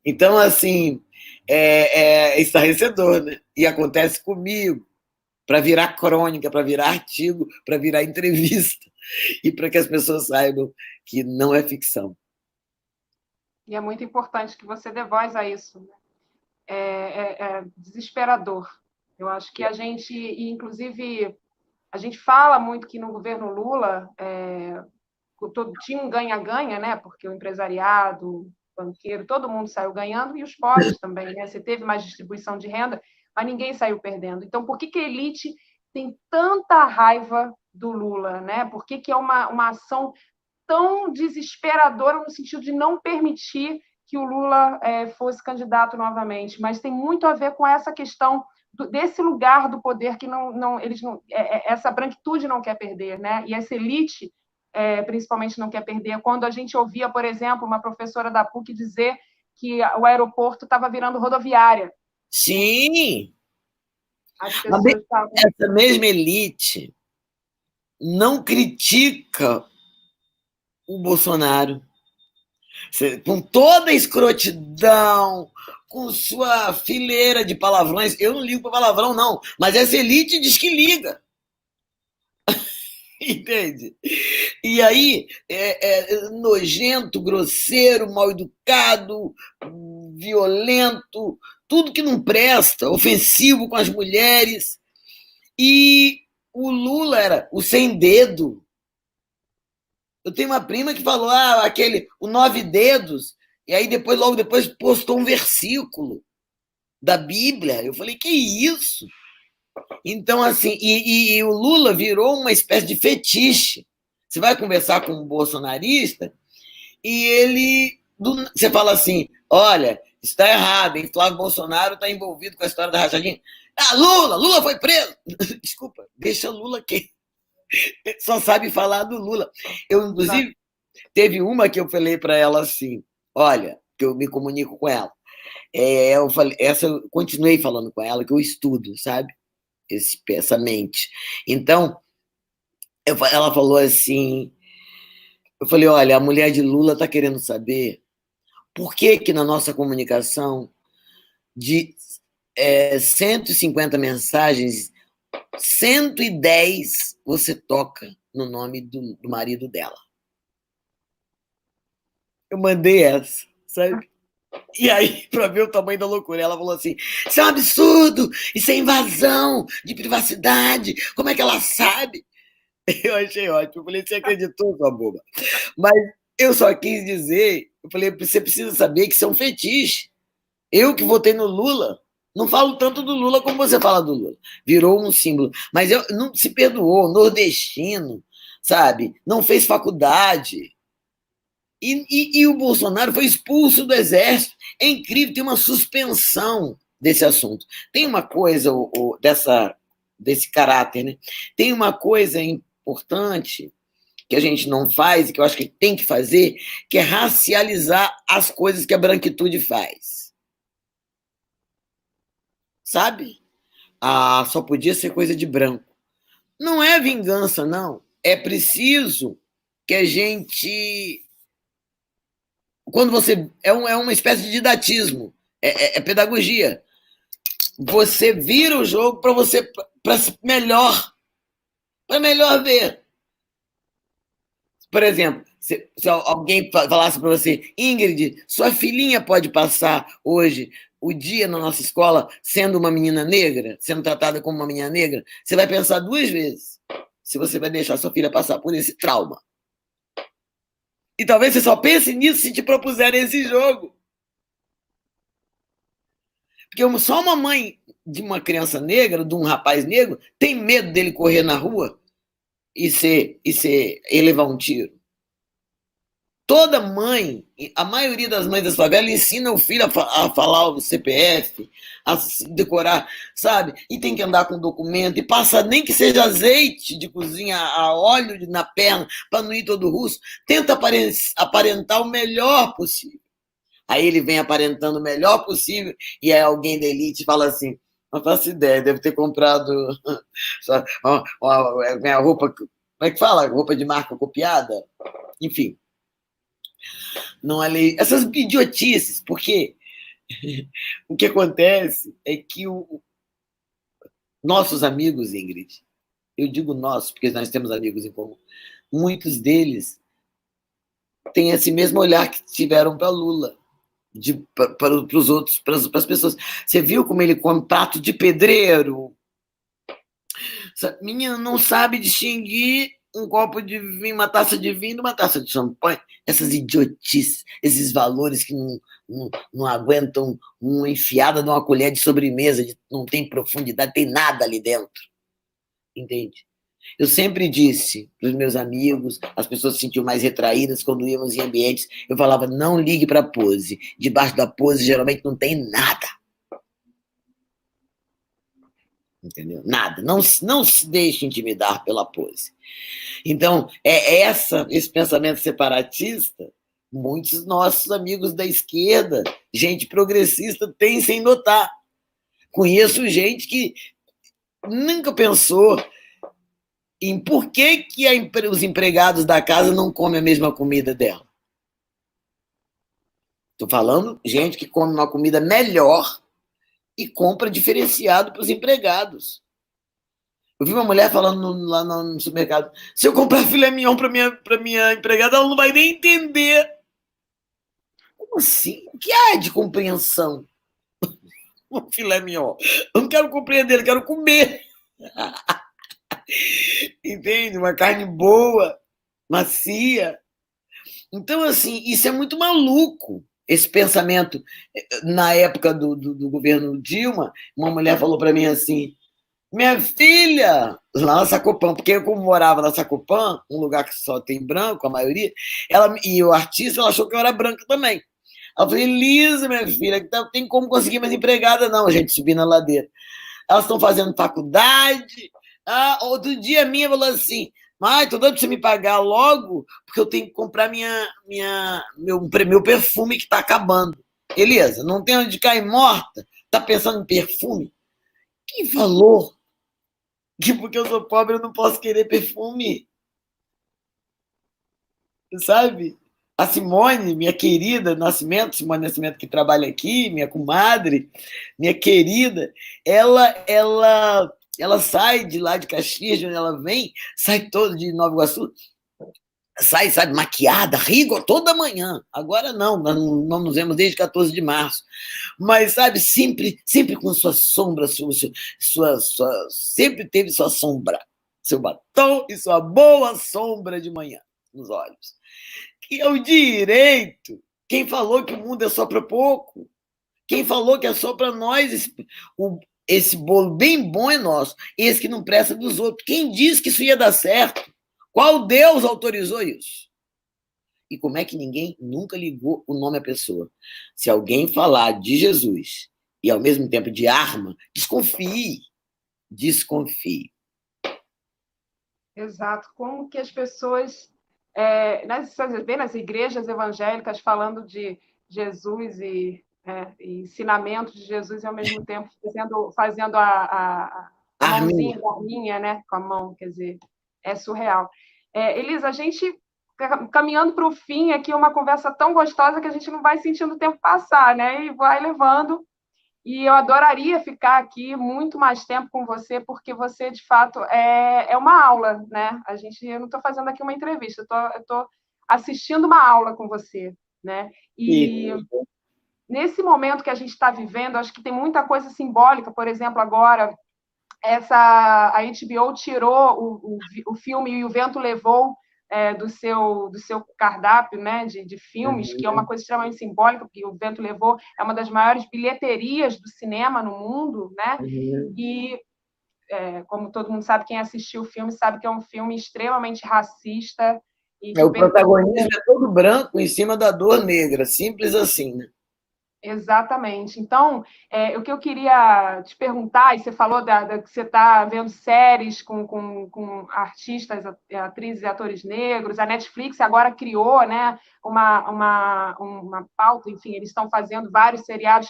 Então, assim, é estarrecedor, né? E acontece comigo, para virar crônica, para virar artigo, para virar entrevista, e para que as pessoas saibam que não é ficção. E é muito importante que você dê voz a isso. Né? É desesperador. Eu acho que a gente, inclusive, a gente fala muito que no governo Lula tinha um ganha-ganha, né? Porque o empresariado, o banqueiro, todo mundo saiu ganhando, e os pobres também. Né? Você teve mais distribuição de renda, mas ninguém saiu perdendo. Então, por que a elite tem tanta raiva do Lula, né? Por que é uma ação tão desesperadora no sentido de não permitir que o Lula fosse candidato novamente? Mas tem muito a ver com essa questão desse lugar do poder que essa branquitude não quer perder, né? E essa elite, principalmente, não quer perder. Quando a gente ouvia, por exemplo, uma professora da PUC dizer que o aeroporto estava virando rodoviária. Sim! As pessoas estavam... Essa mesma elite não critica o Bolsonaro. Com toda a escrotidão, com sua fileira de palavrões. Eu não ligo para palavrão, não, mas essa elite diz que liga. Entende? E aí, nojento, grosseiro, mal educado, violento, tudo que não presta, ofensivo com as mulheres. E o Lula era o sem dedo. Eu tenho uma prima que falou, o 9 dedos, e aí logo depois postou um versículo da Bíblia. Eu falei, que isso? Então, assim, e o Lula virou uma espécie de fetiche. Você vai conversar com um bolsonarista e você fala assim, olha, isso está errado, hein? Flávio Bolsonaro está envolvido com a história da rachadinha. Lula foi preso. Desculpa, deixa Lula quem só sabe falar do Lula. Eu, inclusive, teve uma que eu falei para ela assim, olha, que eu me comunico com ela. Eu continuei falando com ela, que eu estudo, sabe? Essa mente. Então, ela falou assim, eu falei, olha, a mulher de Lula está querendo saber por que na nossa comunicação de 150 mensagens, 110 você toca no nome do marido dela. Eu mandei essa, sabe? E aí, para ver o tamanho da loucura, ela falou assim, isso é um absurdo, isso é invasão de privacidade, como é que ela sabe? Eu achei ótimo, eu falei, você acreditou, sua boba? Mas eu só quis dizer, eu falei, você precisa saber que isso é um fetiche. Eu que votei no Lula, não falo tanto do Lula como você fala do Lula. Virou um símbolo. Mas não se perdoou, nordestino, sabe? Não fez faculdade. E o Bolsonaro foi expulso do Exército. É incrível, tem uma suspensão desse assunto. Tem uma coisa desse caráter, né? Tem uma coisa importante que a gente não faz, e que eu acho que tem que fazer, que é racializar as coisas que a branquitude faz. Sabe? Só podia ser coisa de branco. Não é vingança, não. É preciso que a gente... Quando você... É uma espécie de didatismo. É pedagogia. Você vira o jogo para você... para melhor ver. Por exemplo, se alguém falasse para você, Ingrid, sua filhinha pode passar hoje o dia na nossa escola sendo uma menina negra, sendo tratada como uma menina negra, você vai pensar 2 vezes se você vai deixar sua filha passar por esse trauma. E talvez você só pense nisso se te propuserem esse jogo. Porque só uma mãe de uma criança negra, de um rapaz negro, tem medo dele correr na rua e levar um tiro. Toda mãe, a maioria das mães das favelas ensina o filho a falar o CPF, a decorar, sabe? E tem que andar com documento, e passa nem que seja azeite de cozinha, a óleo na perna, para não ir todo russo. Tenta aparentar o melhor possível. Aí ele vem aparentando o melhor possível, e aí alguém da elite fala assim, não faço ideia, deve ter comprado a roupa, como é que fala? Roupa de marca copiada? Enfim. Não há lei. Essas idiotices, porque o que acontece é que nossos amigos, Ingrid, eu digo nossos, porque nós temos amigos em comum, muitos deles têm esse mesmo olhar que tiveram para Lula, para os outros, para as pessoas. Você viu como ele come prato de pedreiro? Essa menina não sabe distinguir um copo de vinho, uma taça de vinho de uma taça de champanhe. Essas idiotices, esses valores que não aguentam uma enfiada de uma colher de sobremesa, não tem profundidade, tem nada ali dentro. Entende? Eu sempre disse para os meus amigos, as pessoas se sentiam mais retraídas quando íamos em ambientes, eu falava, não ligue para a pose. Debaixo da pose, geralmente, não tem nada. Entendeu? Nada. Não se deixe intimidar pela pose. Então, esse pensamento separatista, muitos nossos amigos da esquerda, gente progressista, têm sem notar. Conheço gente que nunca pensou em por que os empregados da casa não comem a mesma comida dela. Estou falando gente que come uma comida melhor e compra diferenciado para os empregados. Eu vi uma mulher falando lá no supermercado, se eu comprar filé mignon para minha empregada, ela não vai nem entender. Como assim? O que há de compreensão? O filé mignon. Eu não quero compreender, eu quero comer. Entende? Uma carne boa, macia. Então, assim, isso é muito maluco. Esse pensamento, na época do governo Dilma, uma mulher falou para mim assim, minha filha, lá na Sacopã, porque eu como morava na Sacopã, um lugar que só tem branco, a maioria, e o artista, ela achou que eu era branca também. Ela falou, Elisa, minha filha, não tem como conseguir mais empregada não, a gente subir na ladeira. Elas estão fazendo faculdade. Outro dia a minha falou assim, mas tô dando para você me pagar logo, porque eu tenho que comprar meu perfume que está acabando. Elisa, não tem onde cair morta? Tá pensando em perfume? Quem falou que porque eu sou pobre eu não posso querer perfume? Sabe? A Simone, minha querida Simone Nascimento, que trabalha aqui, minha comadre, minha querida, ela sai de lá de Caxias, de onde ela vem, sai toda de Nova Iguaçu, sai, sabe, maquiada, rico, toda manhã. Agora não, nós não nos vemos desde 14 de março. Mas, sabe, sempre com sua sombra, sempre teve sua sombra, seu batom e sua boa sombra de manhã nos olhos. Que é o direito. Quem falou que o mundo é só para pouco? Quem falou que é só para nós? Esse bolo bem bom é nosso. Esse que não presta dos outros. Quem disse que isso ia dar certo? Qual Deus autorizou isso? E como é que ninguém nunca ligou o nome à pessoa? Se alguém falar de Jesus e, ao mesmo tempo, de arma, desconfie. Desconfie. Exato. Como que as pessoas, nas igrejas evangélicas, falando de Jesus e ensinamento de Jesus e, ao mesmo tempo, fazendo a mãozinha da arminha, né, com a mão, quer dizer, é surreal. Elisa, a gente caminhando para o fim aqui, uma conversa tão gostosa que a gente não vai sentindo o tempo passar, né, e vai levando. E eu adoraria ficar aqui muito mais tempo com você, porque você, de fato, é uma aula, né? Eu não estou fazendo aqui uma entrevista, eu estou assistindo uma aula com você, né? E nesse momento que a gente está vivendo, acho que tem muita coisa simbólica, por exemplo, agora, a HBO tirou o filme E o Vento Levou do seu cardápio, né, de filmes, que é uma coisa extremamente simbólica, porque O Vento Levou é uma das maiores bilheterias do cinema no mundo, né? E, como todo mundo sabe, quem assistiu o filme sabe que é um filme extremamente racista. O protagonista é todo branco em cima da dor negra, simples assim, né? Exatamente. Então, o que eu queria te perguntar, e você falou que você está vendo séries com artistas, atrizes e atores negros, a Netflix agora criou, né, uma pauta, enfim, eles estão fazendo vários seriados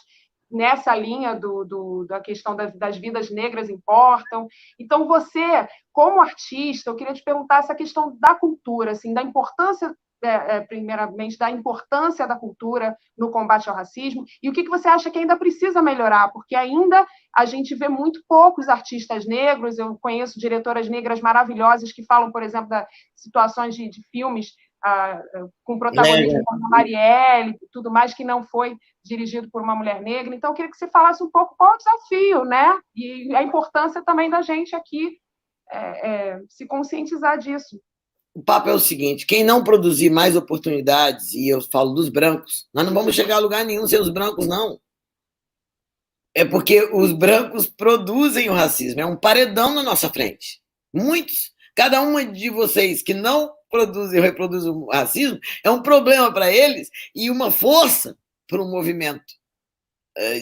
nessa linha da questão das vidas negras importam. Então, você, como artista, eu queria te perguntar essa questão da cultura, assim, da importância primeiramente, da importância da cultura no combate ao racismo, e o que você acha que ainda precisa melhorar, porque ainda a gente vê muito poucos artistas negros, eu conheço diretoras negras maravilhosas que falam, por exemplo, das situações de filmes com protagonismo da Marielle, tudo mais, que não foi dirigido por uma mulher negra. Então, eu queria que você falasse um pouco qual é o desafio, né? E a importância também da gente aqui se conscientizar disso. O papo é o seguinte, quem não produzir mais oportunidades, e eu falo dos brancos, nós não vamos chegar a lugar nenhum sem os brancos, não. É porque os brancos produzem o racismo, é um paredão na nossa frente. Muitos. Cada uma de vocês que não produzem ou reproduzem o racismo é um problema para eles e uma força para o movimento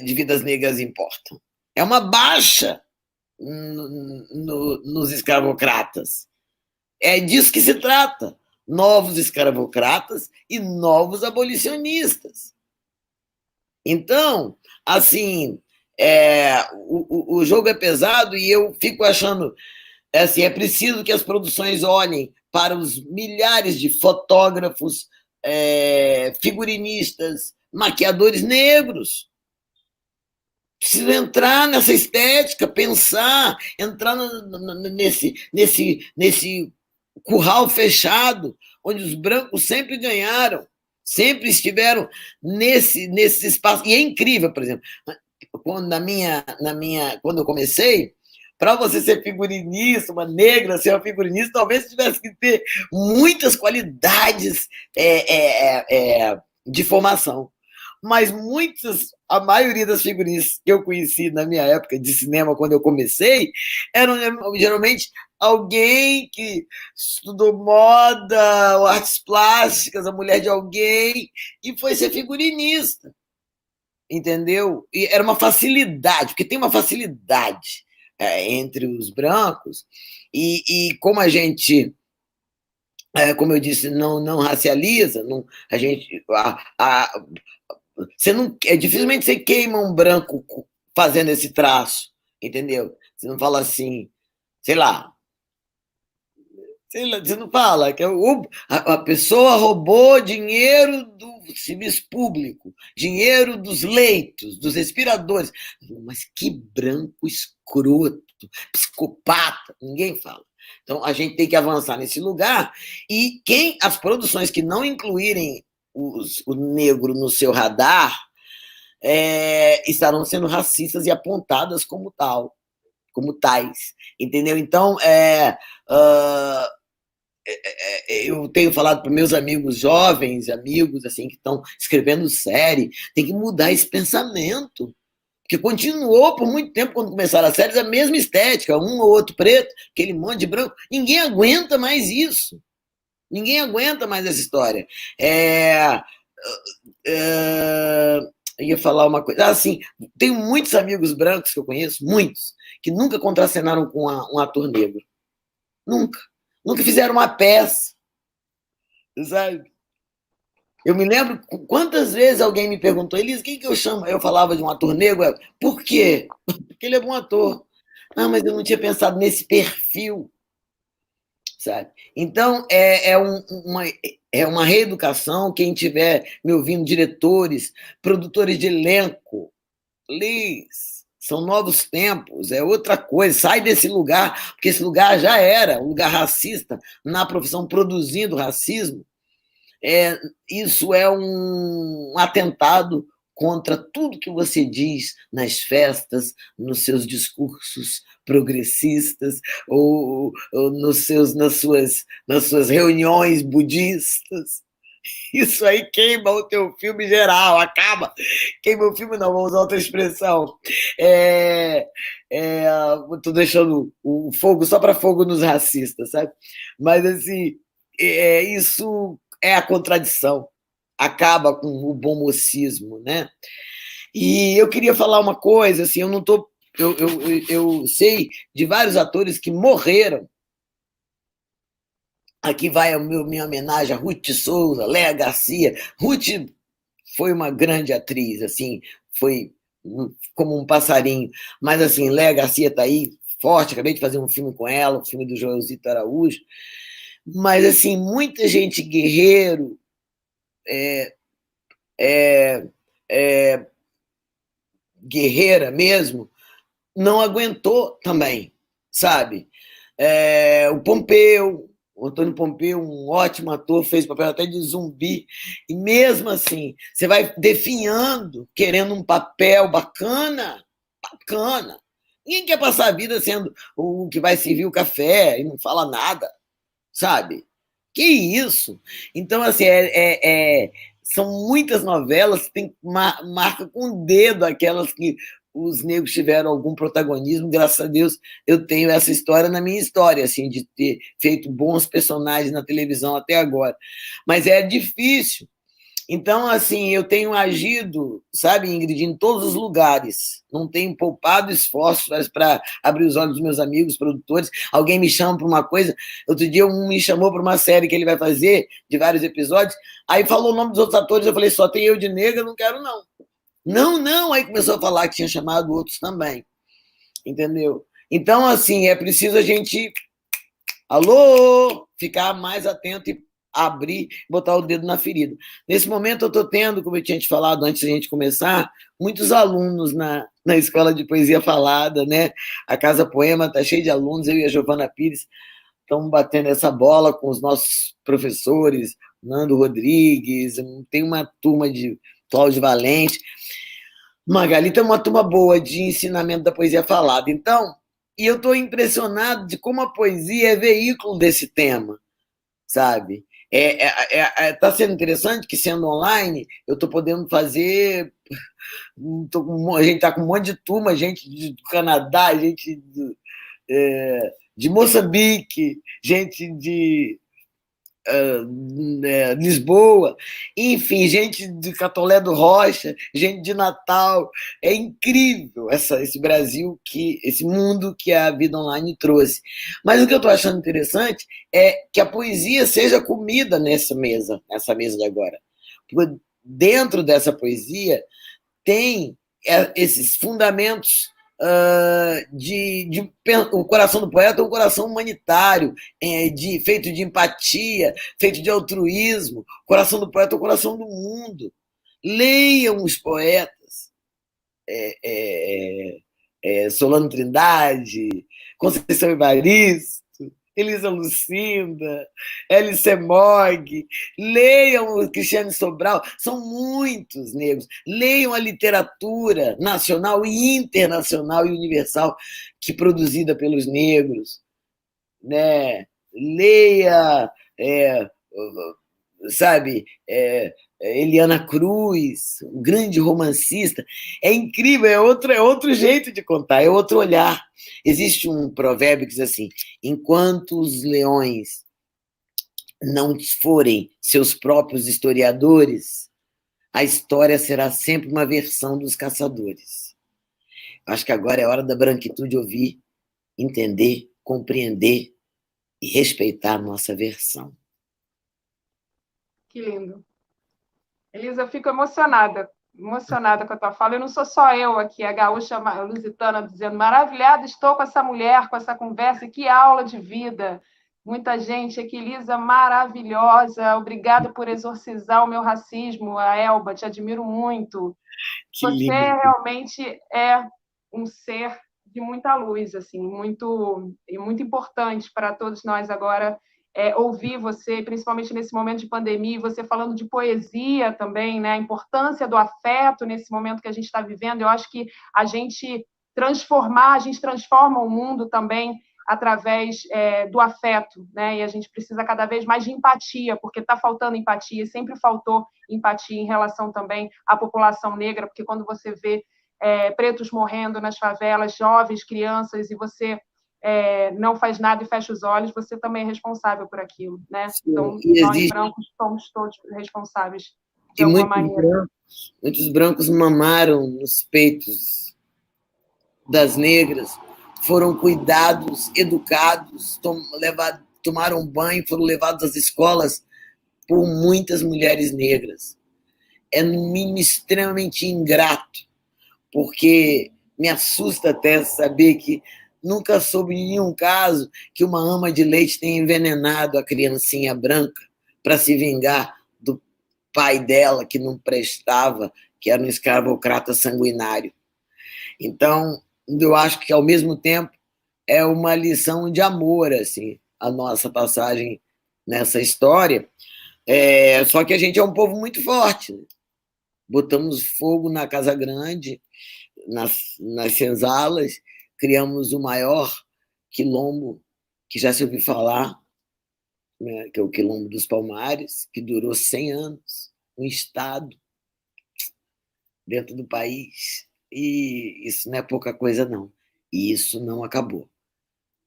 de vidas negras importam. É uma baixa nos escravocratas. É disso que se trata. Novos escravocratas e novos abolicionistas. Então, assim, o jogo é pesado e eu fico achando assim, é preciso que as produções olhem para os milhares de fotógrafos, figurinistas, maquiadores negros. Preciso entrar nessa estética, pensar, entrar nesse curral fechado, onde os brancos sempre ganharam, sempre estiveram nesse espaço. E é incrível, por exemplo, quando quando eu comecei, para você ser figurinista, uma negra ser uma figurinista, talvez tivesse que ter muitas qualidades de formação. Mas a maioria das figurinistas que eu conheci na minha época de cinema, quando eu comecei, eram geralmente alguém que estudou moda, ou artes plásticas, a mulher de alguém, e foi ser figurinista. Entendeu? E era uma facilidade, porque tem uma facilidade entre os brancos, e como a gente, como eu disse, não racializa, não, a gente. Você não, dificilmente você queima um branco fazendo esse traço, entendeu? Você não fala assim, sei lá, você não fala que a pessoa roubou dinheiro do serviço público, dinheiro dos leitos, dos respiradores. Mas que branco escroto, psicopata, ninguém fala. Então, a gente tem que avançar nesse lugar e as produções que não incluírem o negro no seu radar estarão sendo racistas e apontadas como tais, entendeu? Então, eu tenho falado para meus amigos jovens, amigos assim que estão escrevendo série, tem que mudar esse pensamento, porque continuou por muito tempo, quando começaram as séries, a mesma estética, um ou outro preto, aquele monte de branco, ninguém aguenta mais isso, ninguém aguenta mais essa história. Eu ia falar uma coisa, assim, tenho muitos amigos brancos que eu conheço, muitos, que nunca contracenaram com um ator negro, nunca fizeram uma peça, sabe? Eu me lembro quantas vezes alguém me perguntou, Elisa, quem que eu chamo? Eu falava de um ator negro, por quê? Porque ele é bom ator. Não, mas eu não tinha pensado nesse perfil, sabe? Então, é uma reeducação, quem tiver me ouvindo, diretores, produtores de elenco, Liz, são novos tempos, é outra coisa, sai desse lugar, porque esse lugar já era um lugar racista, na profissão produzindo racismo. Isso é um atentado contra tudo que você diz nas festas, nos seus discursos progressistas, ou nas suas reuniões budistas. Isso aí queima o teu filme geral, acaba. Queima o filme, não, vou usar outra expressão. Estou deixando o fogo só para fogo nos racistas, sabe? Mas, assim, isso é a contradição, acaba com o bom mocismo, né? E eu queria falar uma coisa, assim, eu sei de vários atores que morreram. Aqui vai a minha homenagem a Ruth Souza, Léa Garcia. Ruth foi uma grande atriz, assim, foi como um passarinho, mas, assim, Léa Garcia está aí, forte, acabei de fazer um filme com ela, um filme do Joelzito Araújo, mas, assim, muita gente guerreiro, guerreira mesmo, não aguentou também, sabe? O Antônio Pompeu, um ótimo ator, fez papel até de zumbi, e mesmo assim, você vai definhando, querendo um papel bacana. Ninguém quer passar a vida sendo o que vai servir o café e não fala nada, sabe? Que isso? Então, assim, são muitas novelas que marca com o dedo aquelas que os negros tiveram algum protagonismo, graças a Deus eu tenho essa história na minha história, assim, de ter feito bons personagens na televisão até agora. Mas é difícil. Então, assim, eu tenho agido, sabe, Ingrid, em todos os lugares. Não tenho poupado esforços para abrir os olhos dos meus amigos, produtores. Alguém me chama para uma coisa. Outro dia, um me chamou para uma série que ele vai fazer, de vários episódios. Aí falou o nome dos outros atores. Eu falei, só tem eu de negra, não quero, não. Não, não. Aí começou a falar que tinha chamado outros também. Entendeu? Então, assim, é preciso a gente, alô, ficar mais atento e abrir, botar o dedo na ferida. Nesse momento, eu estou tendo, como eu tinha te falado antes da gente começar, muitos alunos na Escola de Poesia Falada, né? A Casa Poema está cheia de alunos, eu e a Giovana Pires estamos batendo essa bola com os nossos professores, Nando Rodrigues, tem uma turma de Cláudio Valente. Magali tem uma turma boa de ensinamento da poesia falada. Então, e eu estou impressionado de como a poesia é veículo desse tema, sabe? Tá sendo interessante que, sendo online, eu estou podendo fazer. A gente está com um monte de turma, gente do Canadá, gente de Moçambique, gente de Lisboa, enfim, gente de Catolé do Rocha, gente de Natal. É incrível esse Brasil, esse mundo que a vida online trouxe. Mas o que eu estou achando interessante é que a poesia seja comida nessa mesa de agora. Porque dentro dessa poesia tem esses fundamentos o coração do poeta é um coração humanitário, feito de empatia, feito de altruísmo. O coração do poeta é o coração do mundo. Leiam os poetas, Solano Trindade, Conceição Evaristo, Elisa Lucinda, Hélice Mogg, leiam o Cristiane Sobral, são muitos negros. Leiam a literatura nacional e internacional e universal que produzida pelos negros, né? Leia, sabe, Eliana Cruz, um grande romancista. É incrível, é outro jeito de contar, é outro olhar. Existe um provérbio que diz assim: enquanto os leões não forem seus próprios historiadores, a história será sempre uma versão dos caçadores. Acho que agora é hora da branquitude ouvir, entender, compreender e respeitar a nossa versão. Que lindo. Elisa, eu fico emocionada com a tua fala. E não sou só eu aqui, a gaúcha lusitana, dizendo maravilhada, estou com essa mulher, com essa conversa, que aula de vida. Muita gente aqui, Elisa, maravilhosa, obrigada por exorcizar o meu racismo, a Elba, te admiro muito. Que Você lindo. realmente é um ser de muita luz, assim, muito importante para todos nós agora ouvir você, principalmente nesse momento de pandemia, você falando de poesia também, né? A importância do afeto nesse momento que a gente está vivendo. Eu acho que a gente transforma o mundo também através do afeto, né? E a gente precisa cada vez mais de empatia, porque está faltando empatia, sempre faltou empatia em relação também à população negra, porque quando você vê pretos morrendo nas favelas, jovens, crianças, e você não faz nada e fecha os olhos, você também é responsável por aquilo, né? Sim, então, nós brancos somos todos responsáveis de alguma maneira. Muitos brancos mamaram nos peitos das negras, foram cuidados, educados, tomaram banho, foram levados às escolas por muitas mulheres negras. É um mínimo extremamente ingrato, porque me assusta até saber que nunca soube em nenhum caso que uma ama de leite tenha envenenado a criancinha branca para se vingar do pai dela, que não prestava, que era um escravocrata sanguinário. Então, eu acho que, ao mesmo tempo, é uma lição de amor, assim, a nossa passagem nessa história. Só que a gente é um povo muito forte, né? Botamos fogo na Casa Grande, nas senzalas, criamos o maior quilombo que já se ouviu falar, né, que é o Quilombo dos Palmares, que durou 100 anos, um estado dentro do país. e isso não é pouca coisa, não. E isso não acabou.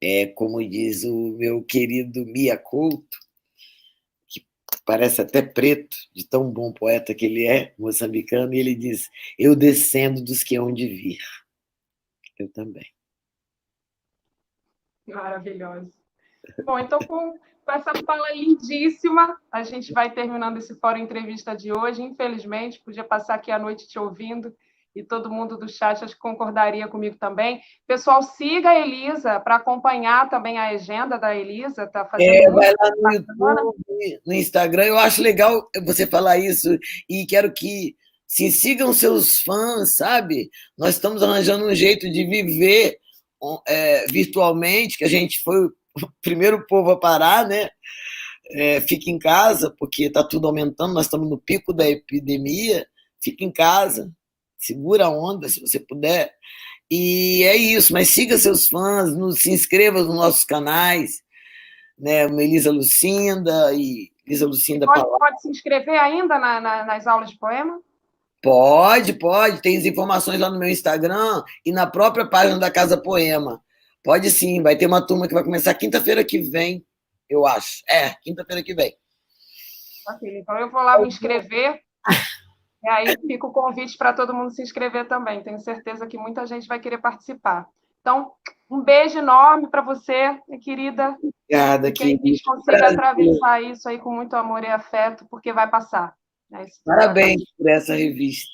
É como diz o meu querido Mia Couto, que parece até preto, de tão bom poeta que ele é, moçambicano, e ele diz: eu descendo dos que hão de vir. Eu também. Maravilhoso. Bom, então, com essa fala lindíssima, a gente vai terminando esse Fórum Entrevista de hoje. Infelizmente, podia passar aqui a noite te ouvindo, e todo mundo do chat acho que concordaria comigo também. Pessoal, siga a Elisa para acompanhar também a agenda da Elisa, está fazendo Vai muito lá no bacana. YouTube, no Instagram. Eu acho legal você falar isso e quero que se sigam seus fãs, sabe? Nós estamos arranjando um jeito de viver virtualmente, que a gente foi o primeiro povo a parar, né? Fica em casa, porque está tudo aumentando, nós estamos no pico da epidemia. Fica em casa, segura a onda se você puder. E é isso, mas siga seus fãs, se inscreva nos nossos canais, né? Melisa Lucinda e Elisa Lucinda Pode se inscrever ainda nas aulas de poema? Pode. Tem as informações lá no meu Instagram e na própria página da Casa Poema. Pode sim, vai ter uma turma que vai começar quinta-feira que vem, eu acho. Quinta-feira que vem. Ok, então eu vou lá me inscrever. E aí fica o convite para todo mundo se inscrever também. Tenho certeza que muita gente vai querer participar. Então, um beijo enorme para você, minha querida. Obrigada, e que a gente consiga atravessar isso aí com muito amor e afeto, porque vai passar. Parabéns por essa revista.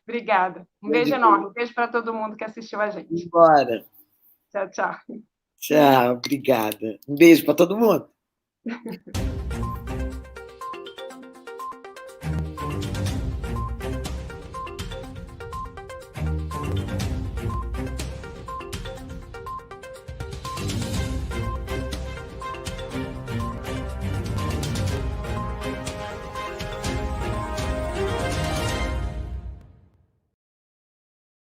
Obrigada. Um beijo enorme. Um beijo para todo mundo que assistiu a gente. Bora. Tchau, tchau. Tchau, obrigada. Um beijo para todo mundo.